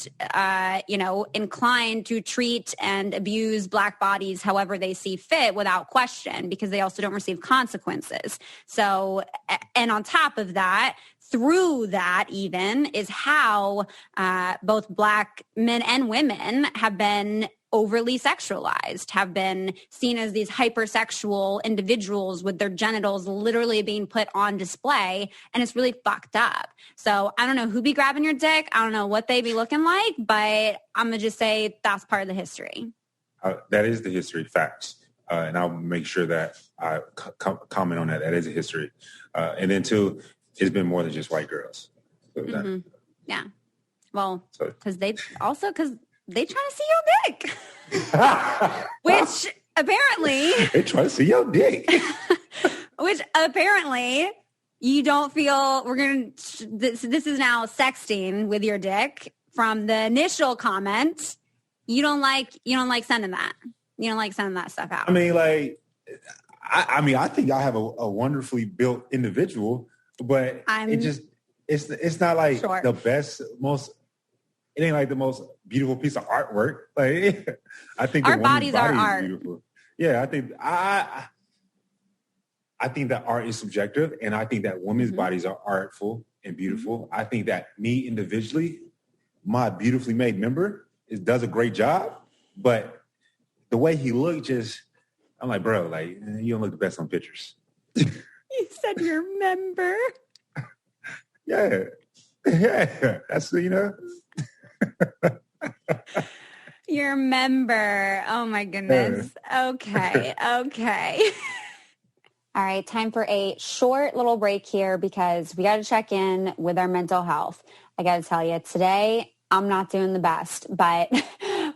you know, inclined to treat and abuse black bodies however they see fit without question, because they also don't receive consequences. So, and on top of that, through that even is how both black men and women have been overly sexualized, have been seen as these hypersexual individuals with their genitals literally being put on display. And it's really fucked up. So I don't know who be grabbing your dick. I don't know what they be looking like, but I'm going to just say that's part of the history. That is the history, facts. And I'll make sure that I comment on that. That is a history. And then too, it's been more than just white girls. So yeah. Well, because they try to see your dick. Which apparently... They try to see your dick. Which apparently you don't feel... This is now sexting with your dick. From the initial comment, you don't like sending that. You don't like sending that stuff out. I mean, like... I think I have a wonderfully built individual, but it's not like the best, it ain't like the most beautiful piece of artwork. Like I think our bodies are art. Beautiful. Yeah, I think that art is subjective, and I think that women's bodies are artful and beautiful. I think that me individually, my beautifully made member, does a great job, but the way he looked, I'm like, bro, like you don't look the best on pictures. You said your member. Yeah. Yeah, that's, Your member. Oh my goodness. Okay. Okay. All right. Time for a short little break here because we got to check in with our mental health. I got to tell you, today I'm not doing the best, but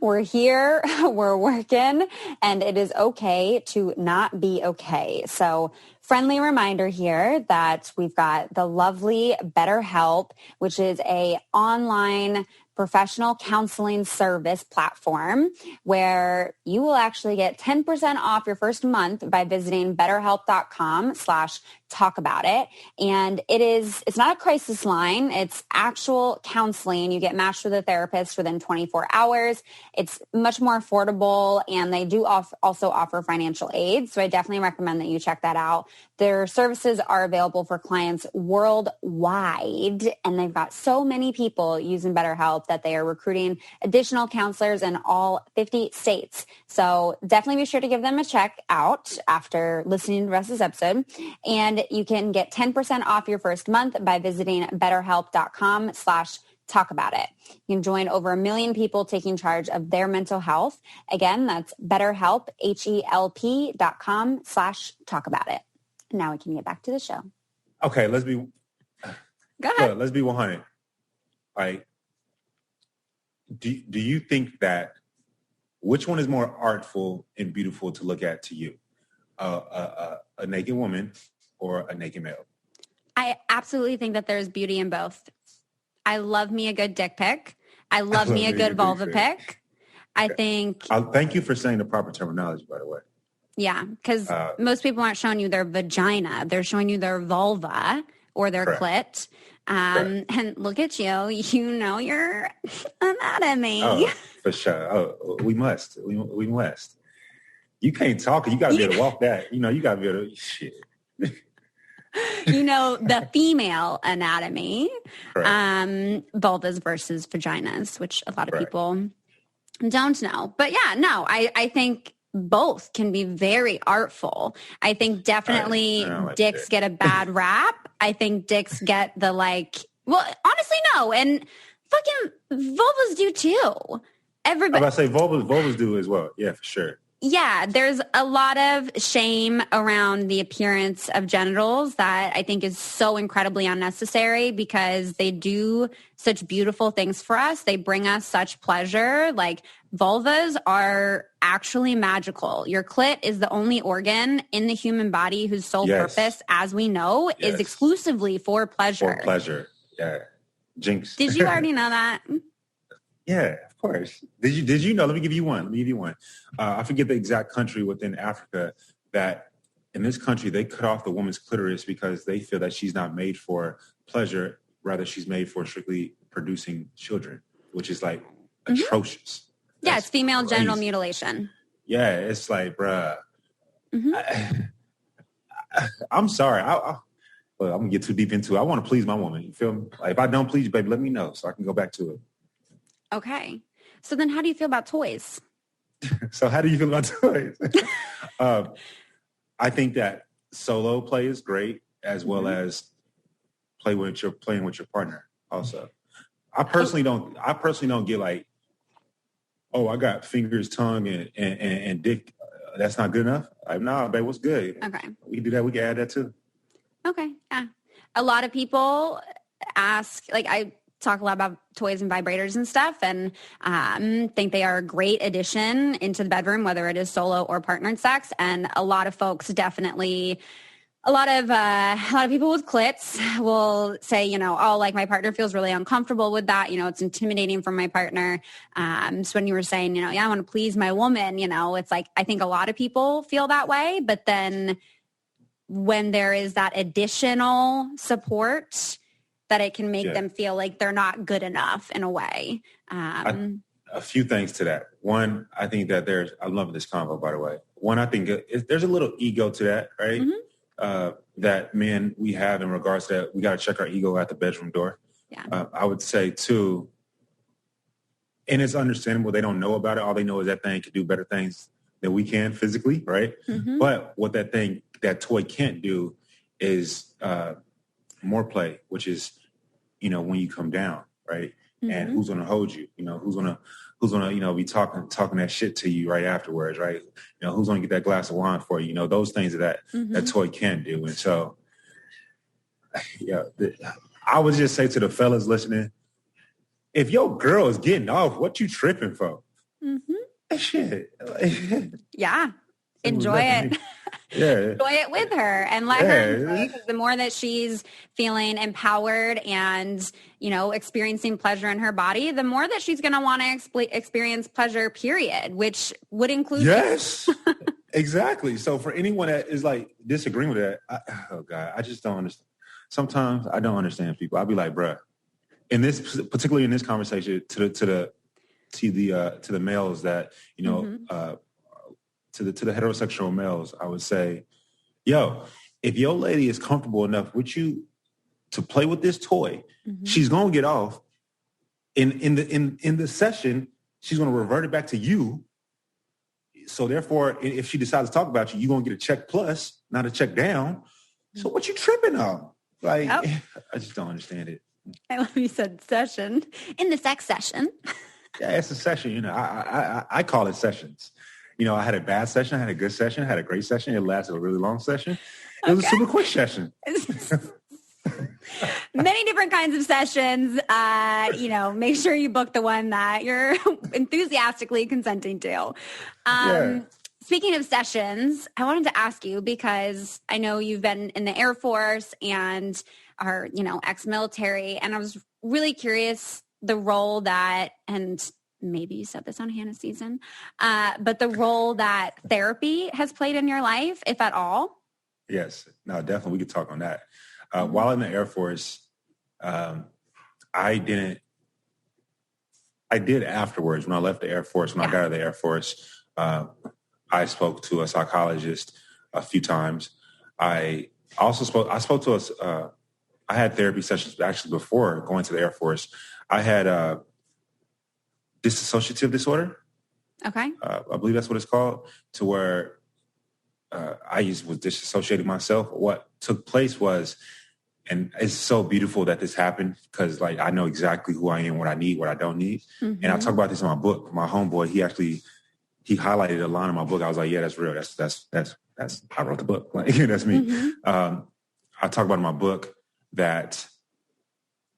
we're here, we're working, and it is okay to not be okay. So friendly reminder here that we've got the lovely BetterHelp, which is a online professional counseling service platform where you will actually get 10% off your first month by visiting betterhelp.com/talkabout it. And it's not a crisis line. It's actual counseling. You get matched with a therapist within 24 hours. It's much more affordable, and they do also offer financial aid. So I definitely recommend that you check that out. Their services are available for clients worldwide, and they've got so many people using BetterHelp that they are recruiting additional counselors in all 50 states. So definitely be sure to give them a check out after listening to the rest of this episode. And you can get 10% off your first month by visiting betterhelp.com/talkabout it. You can join over 1 million people taking charge of their mental health. Again, that's BetterHelp, HELP.com/talkabout it. Now we can get back to the show. Okay, let's be... Go ahead. Let's be 100. Right? Do you think that which one is more artful and beautiful to look at to you? A naked woman or a naked male? I absolutely think that there's beauty in both. I love me a good dick pic. I love me a good vulva pic. I think... thank you for saying the proper terminology, by the way. Yeah, because most people aren't showing you their vagina. They're showing you their vulva or their clit. And look at you. You know your anatomy. Oh, for sure. Oh, we must. We must. You can't talk. You got to be able to walk that. You got to be able to... Shit. You know the female anatomy. Vulvas versus vaginas, which a lot of people don't know. But yeah, no, I think both can be very artful. I think definitely dicks get a bad rap. I think dicks get the honestly, no. And fucking vulvas do too. Everybody. I was about to say vulvas do as well. Yeah, for sure. Yeah, there's a lot of shame around the appearance of genitals that I think is so incredibly unnecessary because they do such beautiful things for us. They bring us such pleasure. Like vulvas are actually magical. Your clit is the only organ in the human body whose sole purpose, as we know, is exclusively for pleasure. For pleasure, yeah. Jinx. Did you already know that? Yeah, of course. Did you know? Let me give you one. I forget the exact country within Africa that in this country they cut off the woman's clitoris because they feel that she's not made for pleasure. Rather, she's made for strictly producing children, which is like atrocious. Yeah, it's female genital mutilation. Yeah, it's like, bruh. I'm sorry. I'm going to get too deep into it. I want to please my woman. You feel me? Like, if I don't please you, baby, let me know so I can go back to it. Okay. So then how do you feel about toys? So how do you feel about toys? I think that solo play is great as well as playing with your partner also. I personally don't get like, oh, I got fingers, tongue, and dick. That's not good enough. Like, nah, babe, what's good? Okay. We can do that. We can add that too. Okay. Yeah. A lot of people ask, I talk a lot about toys and vibrators and stuff and think they are a great addition into the bedroom, whether it is solo or partnered sex. And a lot of folks definitely, a lot of people with clits will say, my partner feels really uncomfortable with that. It's intimidating for my partner. So when you were saying, I want to please my woman, it's like, I think a lot of people feel that way. But then when there is that additional support, that it can make them feel like they're not good enough in a way. A few things to that. One, I think that I love this convo, by the way. One, I think there's a little ego to that, right? That men we have in regards to that. We got to check our ego at the bedroom door. Yeah. I would say too, and it's understandable. They don't know about it. All they know is that thing can do better things than we can physically, right? But what that toy can't do is more play, which is when you come down, right? And who's going to hold you? Who's going to, be talking that shit to you right afterwards, right? Who's going to get that glass of wine for you? Those things that toy can do. And so, I would just say to the fellas listening, if your girl is getting off, what you tripping for? That shit. Yeah. Enjoy it. Yeah. Enjoy it with her and let her enjoy it, because the more that she's feeling empowered and, experiencing pleasure in her body, the more that she's going to want to experience pleasure, period, which would include Yes, exactly. So for anyone that is like disagreeing with that, I just don't understand. Sometimes I don't understand people. I'll be like, bruh, particularly in this conversation to the males that, to the heterosexual males, I would say, yo, if your lady is comfortable enough with you to play with this toy, she's gonna get off. In the session, she's gonna revert it back to you. So therefore, if she decides to talk about you, you're gonna get a check plus, not a check down. So what you tripping on? Like, I just don't understand it. I love you said session. In the sex session. Yeah, it's a session. I call it sessions. I had a bad session, I had a good session, I had a great session. It lasted a really long session. It was a super quick session. Many different kinds of sessions. Make sure you book the one that you're enthusiastically consenting to. Speaking of sessions, I wanted to ask you, because I know you've been in the Air Force and are, ex-military, and I was really curious the role that, and maybe you said this on Hannah's season, but the role that therapy has played in your life, if at all. Yes, no, definitely. We could talk on that. While in the Air Force, I did afterwards. When I left the Air Force, when I got out of the Air Force, I spoke to a psychologist a few times. I spoke to I had therapy sessions actually before going to the Air Force. I had dissociative disorder. Okay. I believe that's what it's called, to where I was disassociating myself. What took place was, and it's so beautiful that this happened, because like I know exactly who I am, what I need, what I don't need. And I talk about this in my book. My homeboy, he highlighted a line in my book. I was like, yeah, that's real. That's I wrote the book. Like, that's me. I talk about in my book that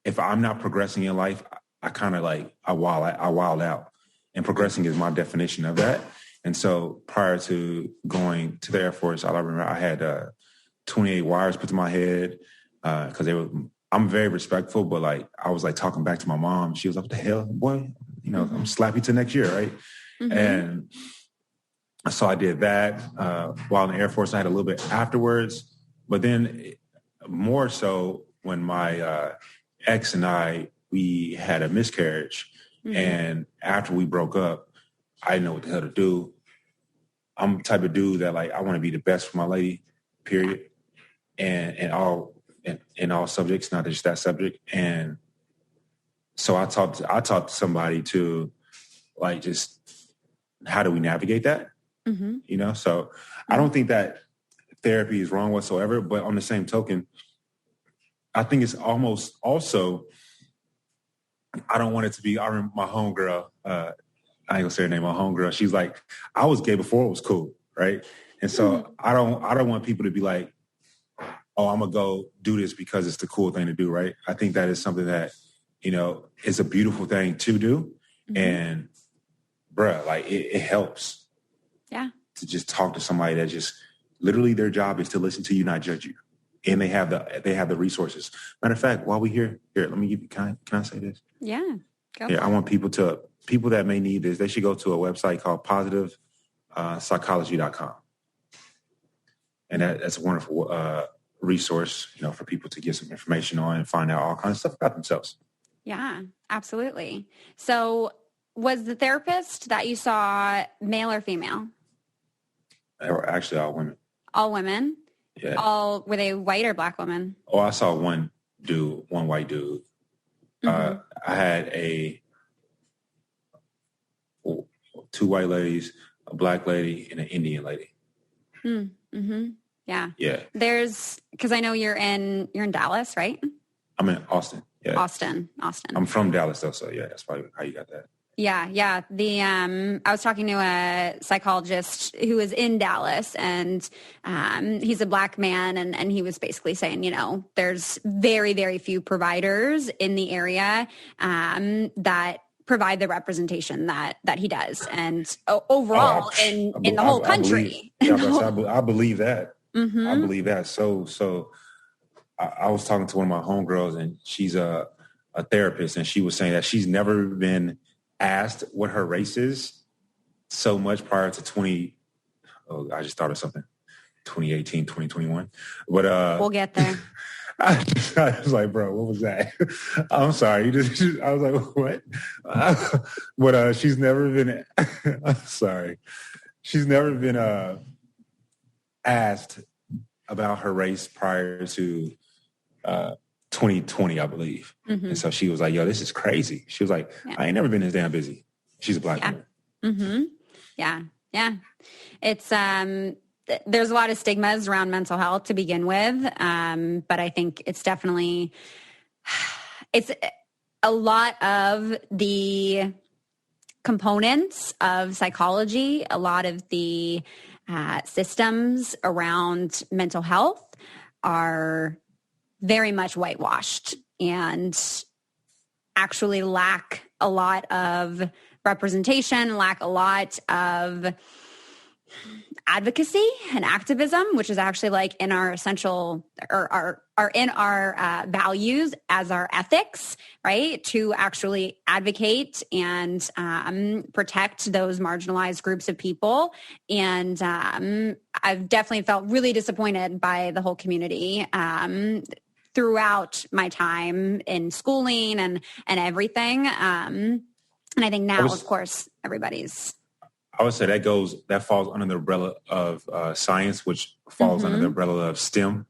if I'm not progressing in life, I kind of like, I wild out. And progressing is my definition of that. And so prior to going to the Air Force, I remember I had 28 wires put to my head, because I'm very respectful, but like I was like talking back to my mom. She was like, what the hell, boy? I'm slap you till next year, right? And so I did that while in the Air Force. I had a little bit afterwards, but then more so when my ex and we had a miscarriage. And after we broke up, I didn't know what the hell to do. I'm the type of dude that like, I want to be the best for my lady, period. And in all subjects, not just that subject. And so I talked to somebody to like, just how do we navigate that? So I don't think that therapy is wrong whatsoever, but on the same token, I think it's almost also, I don't want it to be, I remember my homegirl, I ain't gonna say her name, my homegirl, she's like, I was gay before it was cool, right? And so I don't want people to be like, oh, I'm gonna go do this because it's the cool thing to do, right? I think that is something that, is a beautiful thing to do. And bruh, like it helps. Yeah. To just talk to somebody that just literally their job is to listen to you, not judge you. And they have the resources. Matter of fact, while we here, let me give you, can I say this? Yeah. I want people that may need this, they should go to a website called positivepsychology.com. And that's a wonderful resource, for people to get some information on and find out all kinds of stuff about themselves. Yeah, absolutely. So was the therapist that you saw male or female? They were actually all women. All women? Yeah. Were they white or black women? Oh, I saw one white dude. I had two white ladies, a black lady, and an Indian lady. Yeah. Yeah. Because I know you're in Dallas, right? I'm in Austin. Yeah. Austin. I'm from Dallas though, so yeah, that's probably how you got that. Yeah. I was talking to a psychologist who was in Dallas, and he's a Black man, and he was basically saying, there's very, very few providers in the area that provide the representation that he does, and overall in the whole country. I believe that. Mm-hmm. I believe that. So I was talking to one of my homegirls, and she's a therapist, and she was saying that she's never been asked what her race is so much prior to I just thought of something, 2018, 2021. But we'll get there. I was like, bro, what was that? I'm sorry. I was like, what? But she's never been, I'm sorry. She's never been asked about her race prior to 2020, I believe. Mm-hmm. And so she was like, yo, this is crazy. She was like, I ain't never been this damn busy. She's a Black woman. Mm-hmm. Yeah. It's, there's a lot of stigmas around mental health to begin with. But I think it's definitely, it's a lot of the components of psychology, a lot of the systems around mental health are very much whitewashed and actually lack a lot of representation, lack a lot of advocacy and activism, which is actually like in our essential or are in our values as our ethics, right? To actually advocate and protect those marginalized groups of people. And I've definitely felt really disappointed by the whole community throughout my time in schooling and everything. And I think now, of course, everybody's. I would say that falls under the umbrella of science, which falls under the umbrella of STEM,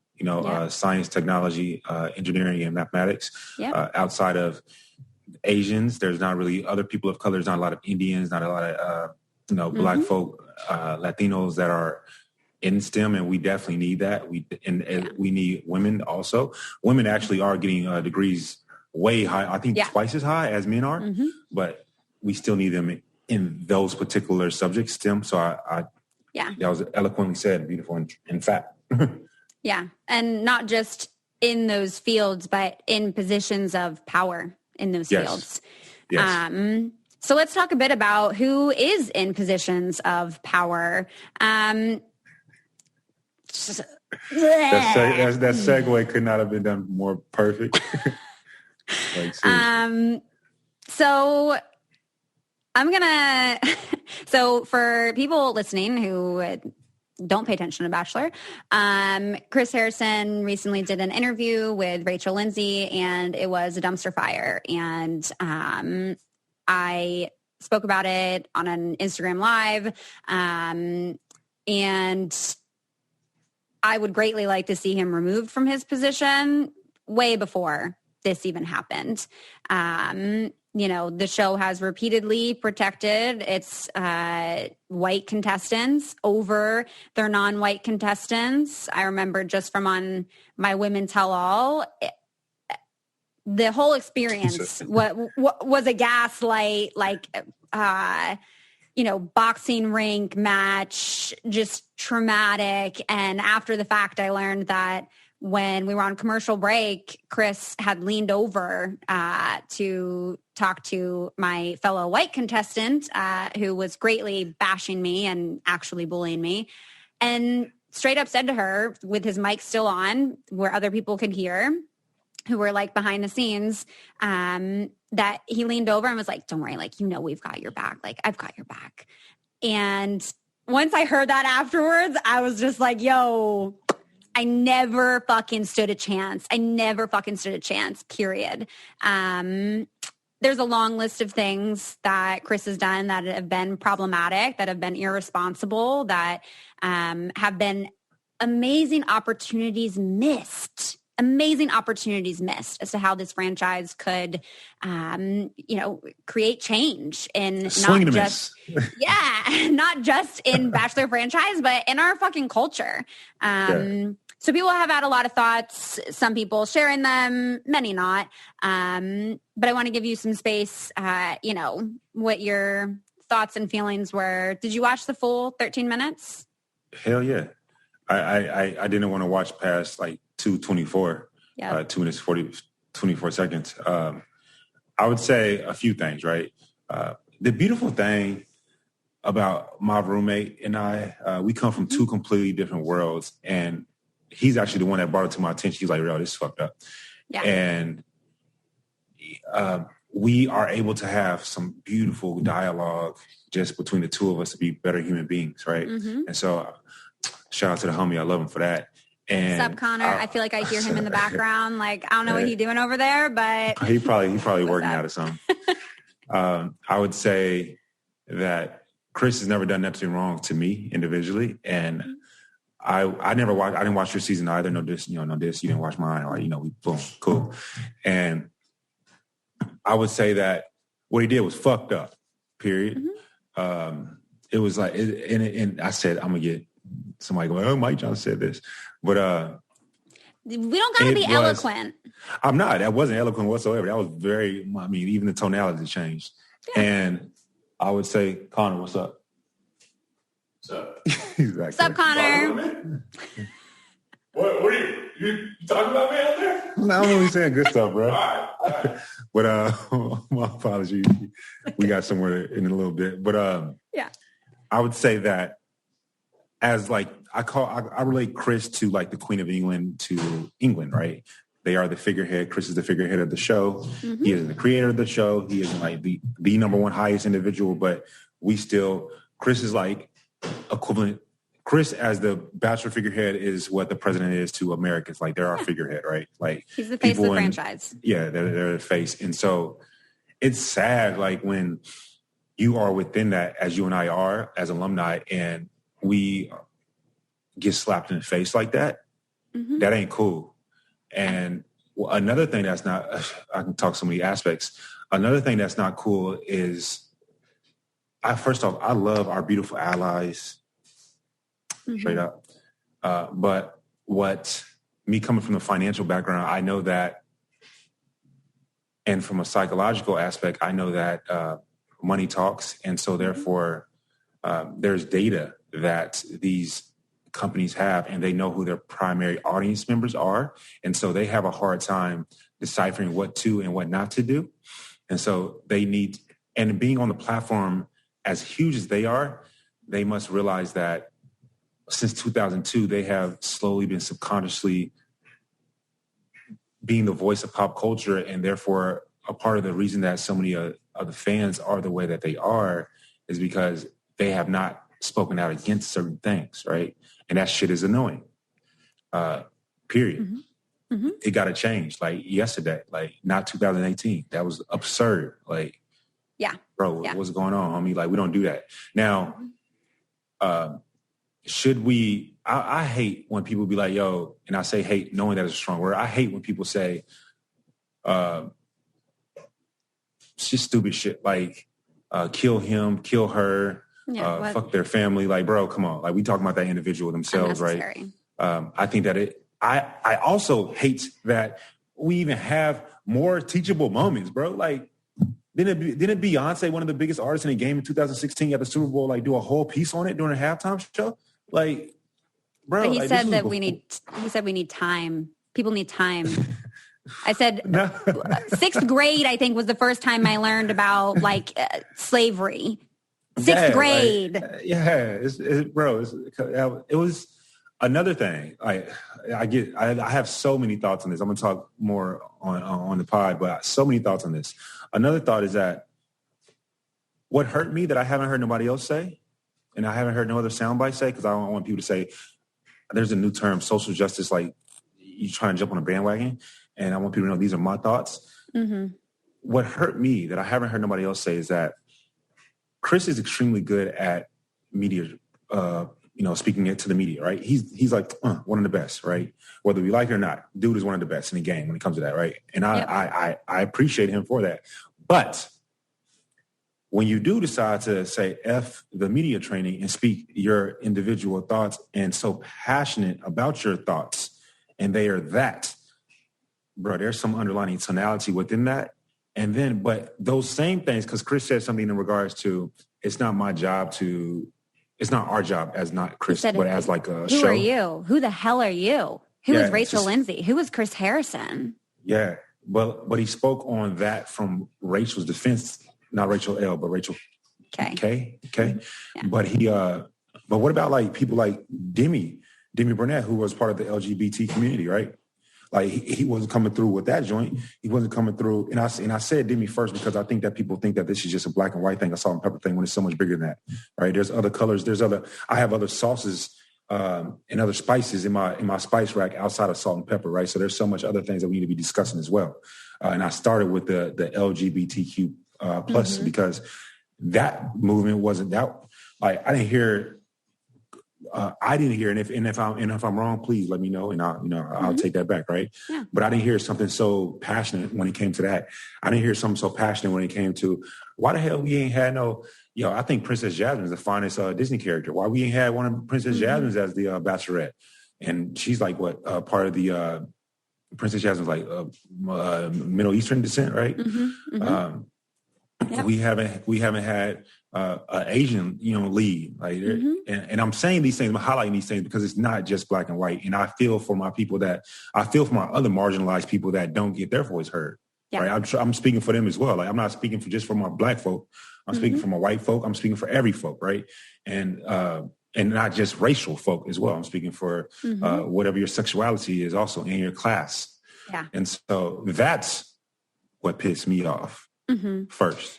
science, technology, engineering, and mathematics. Yep. Outside of Asians, there's not really other people of color. There's not a lot of Indians, not a lot of, Black folk, Latinos that are in STEM, and we definitely need that. We need women also. Women actually are getting degrees way high. I think twice as high as men are, but we still need them in those particular subjects, STEM. So that was eloquently said, beautiful, in fact. Yeah. And not just in those fields, but in positions of power in those fields. Yes. So let's talk a bit about who is in positions of power. That segue could not have been done more perfect. So I'm so for people listening who don't pay attention to Bachelor, Chris Harrison recently did an interview with Rachel Lindsey, and it was a dumpster fire. And I spoke about it on an Instagram Live, and I would greatly like to see him removed from his position way before this even happened. The show has repeatedly protected its white contestants over their non-white contestants. I remember just from on my Women Tell All, the whole experience was a gaslight, boxing rink match, just traumatic. And after the fact, I learned that when we were on commercial break, Chris had leaned over to talk to my fellow white contestant who was greatly bashing me and actually bullying me, and straight up said to her with his mic still on where other people could hear, who were like behind the scenes, that he leaned over and was like, don't worry, we've got your back. Like, I've got your back. And once I heard that afterwards, I was just like, yo, I never fucking stood a chance. Period. There's a long list of things that Chris has done that have been problematic, that have been irresponsible, that have been amazing opportunities missed as to how this franchise could, create change in not just in Bachelor franchise, but in our fucking culture. So people have had a lot of thoughts, some people sharing them, many not. But I want to give you some space, what your thoughts and feelings were. Did you watch the full 13 minutes? Hell yeah. I didn't want to watch past like 2:24, 2 minutes, 24 seconds. I would say a few things, right? The beautiful thing about my roommate and I, we come from two completely different worlds, and he's actually the one that brought it to my attention. He's like, "Yo, this is fucked up." Yeah. And we are able to have some beautiful dialogue just between the two of us to be better human beings, right? Mm-hmm. And so shout out to the homie. I love him for that. And what's up, Connor? I feel like I hear him in the background. Like, I don't know what he's doing over there, but he probably working out or something. I would say that Chris has never done nothing wrong to me individually. And I didn't watch your season either. No diss, no diss. You didn't watch mine. Or, we boom, cool. And I would say that what he did was fucked up, period. Mm-hmm. It was like, and I said, I'm going to get somebody going, oh, Mike John said this. But we don't got to be eloquent. I'm not. That wasn't eloquent whatsoever. That was even the tonality changed. Yeah. And I would say, Connor, what's up? What's up? What's up, Connor? What are you talking about me out there? No, I'm only saying good stuff, bro. All right. But my apologies. We got somewhere in a little bit. But yeah, I would say that as like I relate Chris to like the Queen of England to England, right? They are the figurehead. Chris is the figurehead of the show. Mm-hmm. He is the creator of the show. He is like the number one highest individual, but Chris is like equivalent. Chris as the Bachelor figurehead is what the president is to Americans. Like they're our figurehead, right? Like he's the face of the franchise. Yeah, they're the face. And so it's sad like when you are within that, as you and I are as alumni, and we get slapped in the face like that. Mm-hmm. That ain't cool. And another thing that's not, I can talk so many aspects. Another thing that's not cool is, first off, I love our beautiful allies, straight up. But me coming from the financial background, I know that, and from a psychological aspect, I know that money talks. And so therefore, there's data that these companies have, and they know who their primary audience members are. And so they have a hard time deciphering what to and what not to do. And so and being on the platform as huge as they are, they must realize that since 2002, they have slowly been subconsciously being the voice of pop culture. And therefore a part of the reason that so many of the fans are the way that they are is because they have not spoken out against certain things, right? And that shit is annoying. Period. Mm-hmm. Mm-hmm. It got to change. Like yesterday, like not 2018. That was absurd. Like, yeah, bro, what's going on, homie? Like we don't do that. Now, should we? I hate when people be like, "Yo," and I say hate, knowing that is a strong word. I hate when people say, "It's just stupid shit." Like, kill him, kill her. Yeah, fuck their family. Like, bro, come on. Like, we talking about that individual themselves, right? I think that I also hate that we even have more teachable moments, bro. Like, didn't Beyonce, one of the biggest artists in the game in 2016 at the Super Bowl, like do a whole piece on it during a halftime show? Like, bro. But he said that we need time. People need time. I said sixth grade, I think, was the first time I learned about like slavery. Sixth grade. Like, it was another thing. I have so many thoughts on this. I'm going to talk more on the pod, but so many thoughts on this. Another thought is that what hurt me that I haven't heard nobody else say, and I haven't heard no other soundbite say, because I don't want people to say, there's a new term, social justice, like you trying to jump on a bandwagon, and I want people to know these are my thoughts. Mm-hmm. What hurt me that I haven't heard nobody else say is that Chris is extremely good at media, speaking it to the media, right? He's like one of the best, right? Whether we like it or not, dude is one of the best in the game when it comes to that, right? And I appreciate him for that. But when you do decide to say F the media training and speak your individual thoughts and so passionate about your thoughts and they are that, bro, there's some underlying tonality within that. And then, but those same things, because Chris said something in regards to, it's not our job as not Chris, but as like a show. Who are you? Who the hell are you? Who is Rachel Lindsey? Who is Chris Harrison? Yeah. But he spoke on that from Rachel's defense, not Rachel L, but Rachel K. Yeah. But what about like people like Demi Burnett, who was part of the LGBT community, right? Like he wasn't coming through with that joint. He wasn't coming through. And I said Demi first because I think that people think that this is just a black and white thing, a salt and pepper thing, when it's so much bigger than that, right? There's other colors. I have other sauces and other spices in my spice rack outside of salt and pepper, right? So there's so much other things that we need to be discussing as well. And I started with the LGBTQ plus because that movement wasn't that. Like I didn't hear. And if I'm wrong, please let me know, and I'll take that back, right? Yeah. But I didn't hear something so passionate when it came to that. I didn't hear something so passionate when it came to why the hell we ain't had no. I think Princess Jasmine is the finest Disney character. Why we ain't had one of Princess Jasmine's as the Bachelorette, and she's like what part of the Princess Jasmine's like Middle Eastern descent, right? Yep. We haven't had an Asian, lead. Like, and I'm saying these things, I'm highlighting these things because it's not just black and white. And I feel for my people I feel for my other marginalized people that don't get their voice heard. Yeah. Right. I'm speaking for them as well. Like I'm not speaking just for my black folk. I'm speaking for my white folk. I'm speaking for every folk. Right. And not just racial folk as well. I'm speaking for whatever your sexuality is also in your class. Yeah. And so that's what pissed me off. First.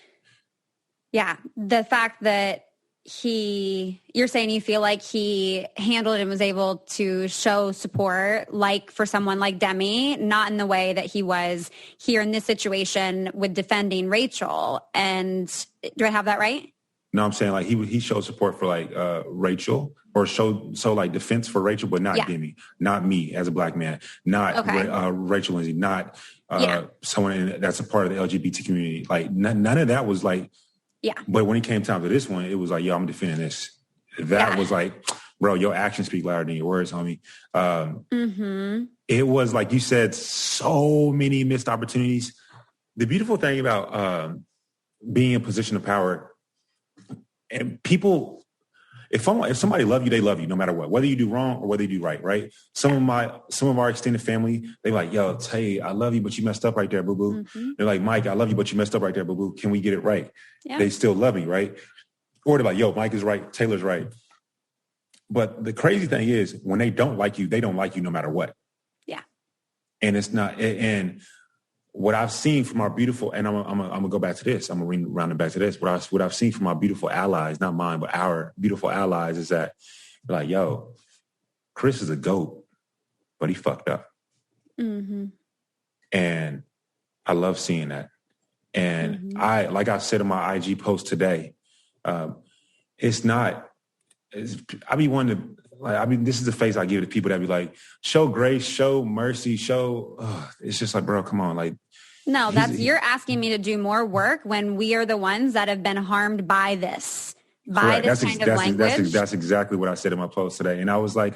Yeah. The fact that you're saying you feel like he handled and was able to show support, like for someone like Demi, not in the way that he was here in this situation with defending Rachel. And do I have that right? No, I'm saying like he showed support for like Rachel, or showed like defense for Rachel, but not Demi, not me as a black man, not Rachel Lindsey, not someone that's a part of the LGBT community. Like none of that was like, but when it came time to this one, it was like, yo, I'm defending this. That was like, bro, your actions speak louder than your words, homie. It was like you said, so many missed opportunities. The beautiful thing about being in a position of power, and people, if somebody love you, they love you no matter what, whether you do wrong or whether you do right, right? Some of our extended family, they like, yo, Tay, I love you, but you messed up right there, boo-boo. They're like, Mike, I love you, but you messed up right there, boo-boo. Can we get it right? Yeah. They still love me, right? Or they're like, yo, Mike is right, Taylor's right. But the crazy thing is, when they don't like you no matter what. Yeah. And it's not, and what I've seen from our beautiful, and I'm gonna go back to this. I'm gonna round it back to this. What I've seen from our beautiful allies, not mine, but our beautiful allies, is that they're like, yo, Chris is a GOAT, but he fucked up. And I love seeing that. And like I said in my IG post today, I be wanting to. This is the face I give to people that be like, show grace, show mercy, it's just like, bro, come on. Like, no, you're asking me to do more work when we are the ones that have been harmed by this, kind of language. That's exactly what I said in my post today. And I was like,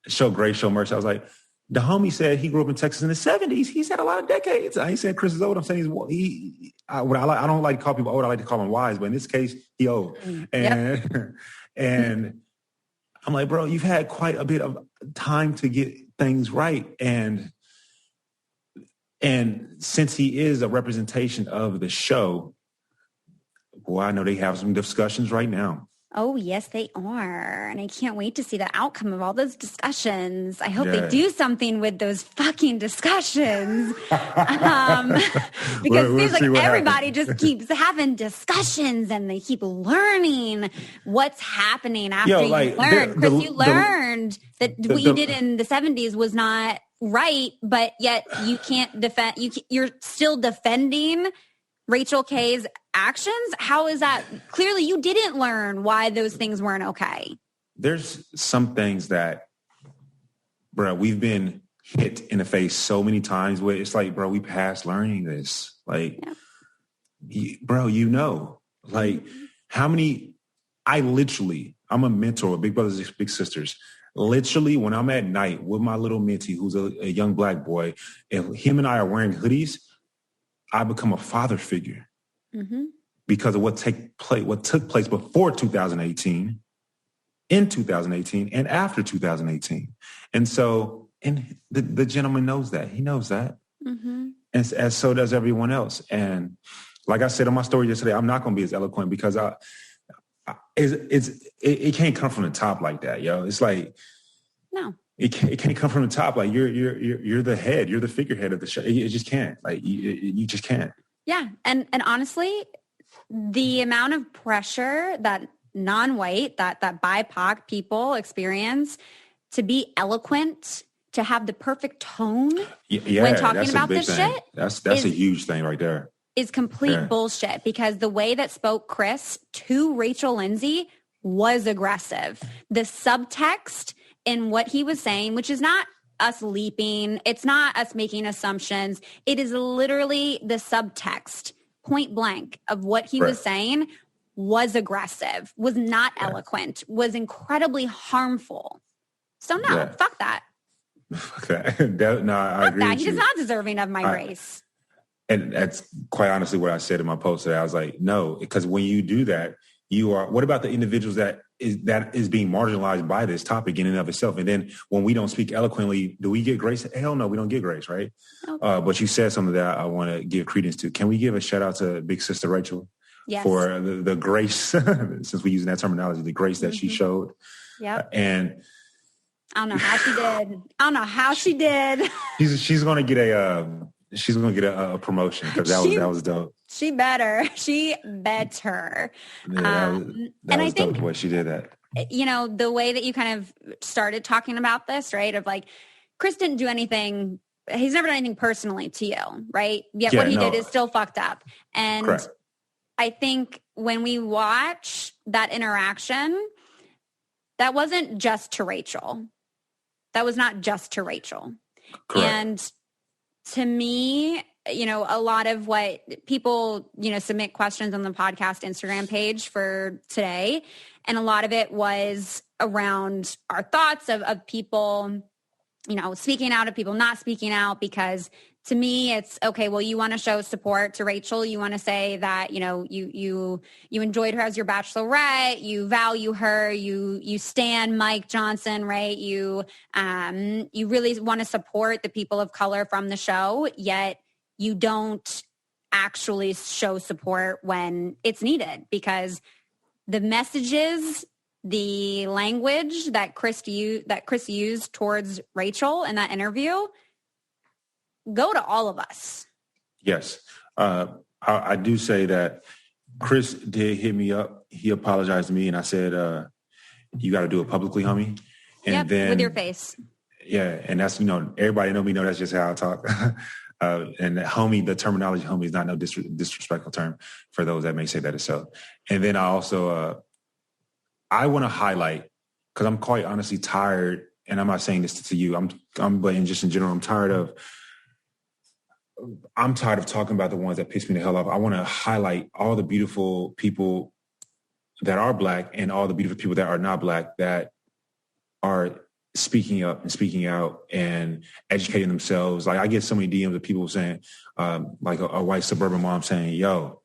show grace, show mercy. I was like, the homie said he grew up in Texas in the 70s. He's had a lot of decades. I ain't saying Chris is old. I'm saying I don't like to call people old. I like to call them wise. But in this case, he old. And I'm like, bro, you've had quite a bit of time to get things right. And since he is a representation of the show, boy, I know they have some discussions right now. Oh, yes, they are. And I can't wait to see the outcome of all those discussions. I hope they do something with those fucking discussions. Because it seems like everybody just keeps having discussions and they keep learning what's happening after you learn. Chris, you learned that what you did in the 70s was not right, but yet you can't defend. You're still defending Rachel K's actions? How is that? Clearly you didn't learn why those things weren't okay. There's some things that, bro, we've been hit in the face so many times where it's like, bro, we passed learning this. Like, bro, like how many, I'm a mentor of big brothers, big sisters. literally when I'm at night with my little Minty, who's a young black boy, if him and I are wearing hoodies, I become a father figure because of what took place before 2018, in 2018, and after 2018. And so, and the gentleman knows that. He knows that. And as so does everyone else. And like I said on my story yesterday, I'm not going to be as eloquent because it can't come from the top like that, yo. It's like, no, it can't come from the top. Like you're the head, you're the figurehead of the show. It just can't. Like you just can't. Yeah, and honestly, the amount of pressure that non-white, that BIPOC people experience to be eloquent, to have the perfect tone when talking about this shit. That's a huge thing right there. Is complete bullshit, because the way that spoke Chris to Rachel Lindsey was aggressive. The subtext in what he was saying, which is not us leaping, it's not us making assumptions. It is literally the subtext, point blank, of what he was saying was aggressive, was not eloquent, was incredibly harmful. So no, fuck that. Fuck that. No, I agree. He is not deserving of my grace. And that's quite honestly what I said in my post today. I was like, no, because when you do that, you are, what about the individuals that is being marginalized by this topic in and of itself? And then when we don't speak eloquently, do we get grace? Hell no, we don't get grace, right? Okay. But you said something that I want to give credence to. Can we give a shout out to Big Sister Rachel for the grace, since we're using that terminology, the grace that she showed. And I don't know how she did. She's going to get a promotion because that was dope. She better. Yeah, And I think dope the way she did that. You know, the way that you kind of started talking about this, right? Of like, Chris didn't do anything. He's never done anything personally to you, right? Yet what he did is still fucked up. And correct. I think when we watch that interaction, that wasn't just to Rachel. That was not just to Rachel. Correct. And to me, you know, a lot of what people, you know, submit questions on the podcast Instagram page for today. And a lot of it was around our thoughts of people, you know, speaking out, of people not speaking out, because to me, it's okay. Well, you want to show support to Rachel. You want to say that, you know, you enjoyed her as your Bachelorette. You value her. You stan Mike Johnson, right? You really want to support the people of color from the show, yet you don't actually show support when it's needed, because the messages, the language that Chris used towards Rachel in that interview go to all of us. Yes. I do say that Chris did hit me up. He apologized to me, and I said, you got to do it publicly, homie. And then with your face. Yeah. And that's, you know, everybody know me know that's just how I talk. And homie, the terminology homie is not no disrespectful term for those that may say that itself. And then I also, I want to highlight, because I'm quite honestly tired, and I'm not saying this to you, but just in general, I'm tired of talking about the ones that piss me the hell off. I want to highlight all the beautiful people that are Black and all the beautiful people that are not Black that are speaking up and speaking out and educating themselves. Like, I get so many DMs of people saying, like a white suburban mom saying, yo,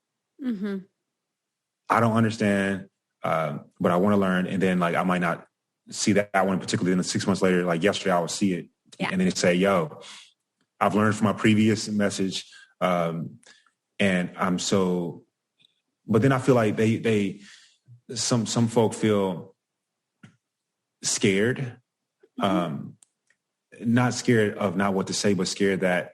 I don't understand, but I want to learn. And then, like, I might not see that one particularly, then 6 months later, like yesterday, I will see it. And then it say, yo, I've learned from my previous message. And I'm so, but then I feel like some folk feel scared, not scared of not what to say, but scared that,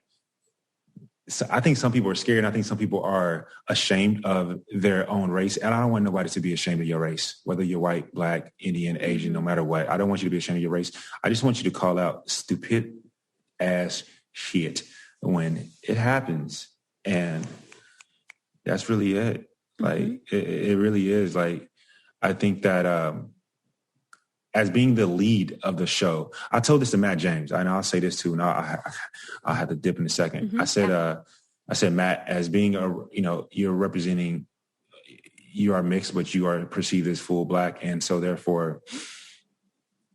so I think some people are scared, and I think some people are ashamed of their own race. And I don't want nobody to be ashamed of your race, whether you're white, Black, Indian, Asian, no matter what. I don't want you to be ashamed of your race. I just want you to call out stupid ass shit when it happens. And that's really it. Like, it really is. Like, I think that as being the lead of the show, I told this to Matt James. I know I'll say this too, and I'll have to dip in a second. I said, Matt, as being you're representing, you are mixed, but you are perceived as full Black. And so therefore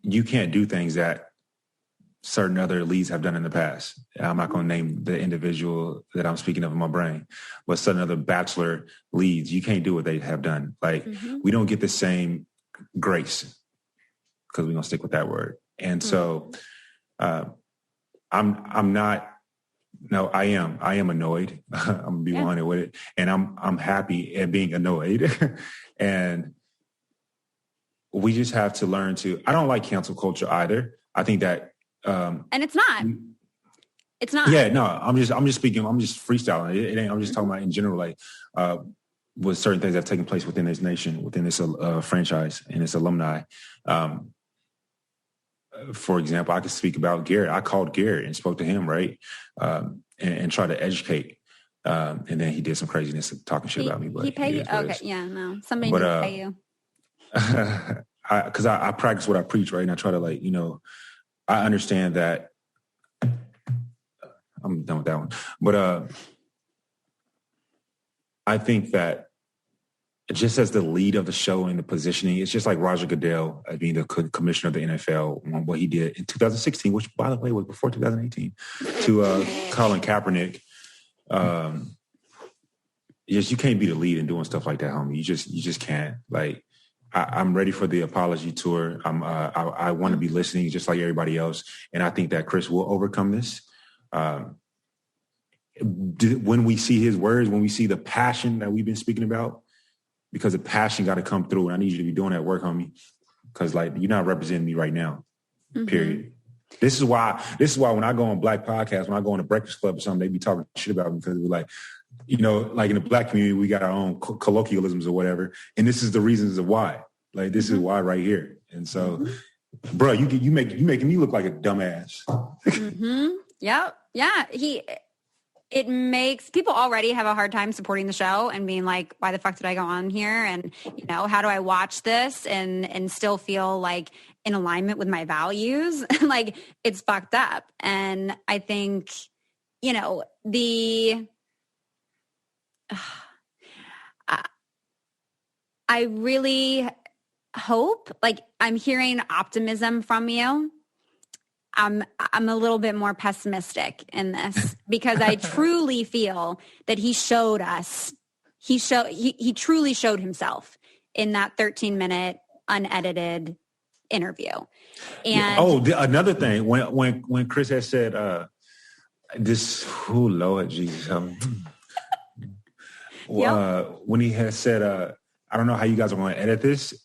you can't do things that certain other leads have done in the past. I'm not going to name the individual that I'm speaking of in my brain, but certain other Bachelor leads, you can't do what they have done. Like, we don't get the same grace, because we're going to stick with that word. And so I'm not, no, I am annoyed. I'm going to be 100 with it. And I'm happy at being annoyed. And we just have to learn to, I don't like cancel culture either. I think that, and it's not. Yeah, no, I'm just speaking. I'm just freestyling. It ain't. I'm just talking about in general, like with certain things that have taken place within this nation, within this franchise and its alumni. For example, I could speak about Garrett. I called Garrett and spoke to him, right, and tried to educate. And then he did some craziness talking shit about me. But he paid you? Okay, yeah, no, somebody needs to pay you. Because I practice what I preach, right, and I try to, like, I understand that. I'm done with that one. But I think that just as the lead of the show and the positioning, it's just like Roger Goodell as being the commissioner of the NFL, what he did in 2016, which, by the way, was before 2018, to Colin Kaepernick. You can't be the lead in doing stuff like that, homie. You just can't. Like, I'm ready for the apology tour. I want to be listening just like everybody else. And I think that Chris will overcome this. When we see his words, when we see the passion that we've been speaking about, because the passion got to come through. And I need you to be doing that work, homie. Because, like, you're not representing me right now, period. This is why when I go on Black podcasts, when I go on a Breakfast Club or something, they be talking shit about me because we're like, like in the Black community, we got our own colloquialisms or whatever. And this is the reasons of why. Like, this is why right here. And so, bro, you making me look like a dumbass. Yep. Yeah. It makes people already have a hard time supporting the show and being like, why the fuck did I go on here? And, how do I watch this and still feel like in alignment with my values? Like, it's fucked up. And I think, I really hope, like, I'm hearing optimism from you. I'm a little bit more pessimistic in this because I truly feel that he showed us, he truly showed himself in that 13-minute unedited interview. And another thing, when Chris had said Lord Jesus, when he had said, I don't know how you guys are going to edit this.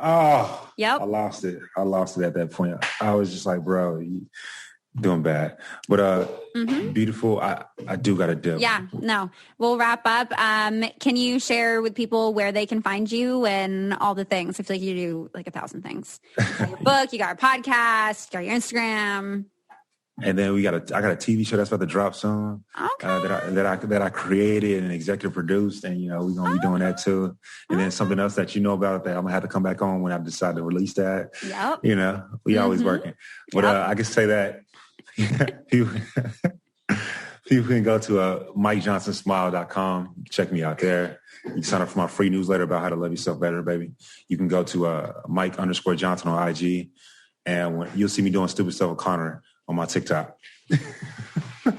Oh, yep. I lost it at that point. I was just like, bro, you doing bad. But beautiful. I do got a dip. Yeah, no. We'll wrap up. Can you share with people where they can find you and all the things? I feel like you do like 1,000 things. You got your book, you got our podcast, you got your Instagram. And then I got a TV show that's about to drop soon. Okay. That I created and executive produced, and we're gonna be doing that too. And then something else that that I'm gonna have to come back on when I decide to release that. Yep. We always working. But I can say that people can go to MikeJohnsonSmile.com. Check me out there. You can sign up for my free newsletter about how to love yourself better, baby. You can go to Mike_Johnson on IG, and you'll see me doing stupid stuff with Connor on my TikTok.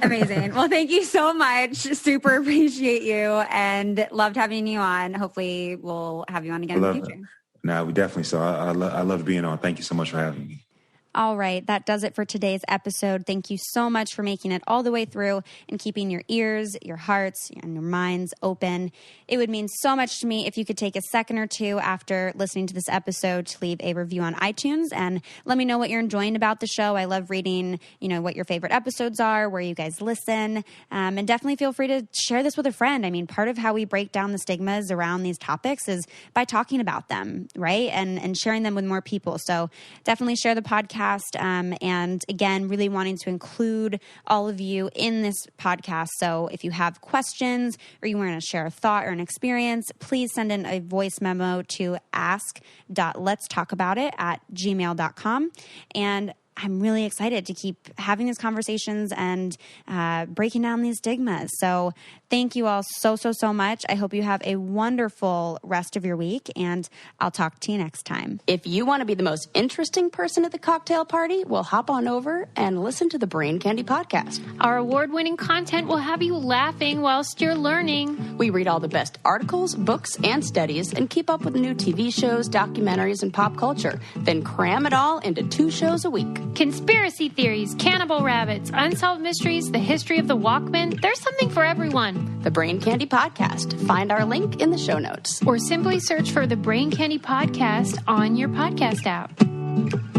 Amazing. Well, thank you so much. Super appreciate you and loved having you on. Hopefully we'll have you on again in the future. No, we definitely. So I love being on. Thank you so much for having me. All right. That does it for today's episode. Thank you so much for making it all the way through and keeping your ears, your hearts, and your minds open. It would mean so much to me if you could take a second or two after listening to this episode to leave a review on iTunes and let me know what you're enjoying about the show. I love reading, what your favorite episodes are, where you guys listen, and definitely feel free to share this with a friend. I mean, part of how we break down the stigmas around these topics is by talking about them, right? And sharing them with more people. So definitely share the podcast. And again, really wanting to include all of you in this podcast. So if you have questions or you want to share a thought or an experience, please send in a voice memo to ask.letstalkaboutit@gmail.com. And I'm really excited to keep having these conversations and breaking down these stigmas. So thank you all so much. I hope you have a wonderful rest of your week, and I'll talk to you next time. If you want to be the most interesting person at the cocktail party, well, hop on over and listen to the Brain Candy podcast. Our award-winning content will have you laughing whilst you're learning. We read all the best articles, books, and studies and keep up with new TV shows, documentaries, and pop culture. Then cram it all into 2 shows a week. Conspiracy theories, cannibal rabbits, unsolved mysteries, the history of the Walkman. There's something for everyone. The Brain Candy Podcast. Find our link in the show notes. Or simply search for the Brain Candy Podcast on your podcast app.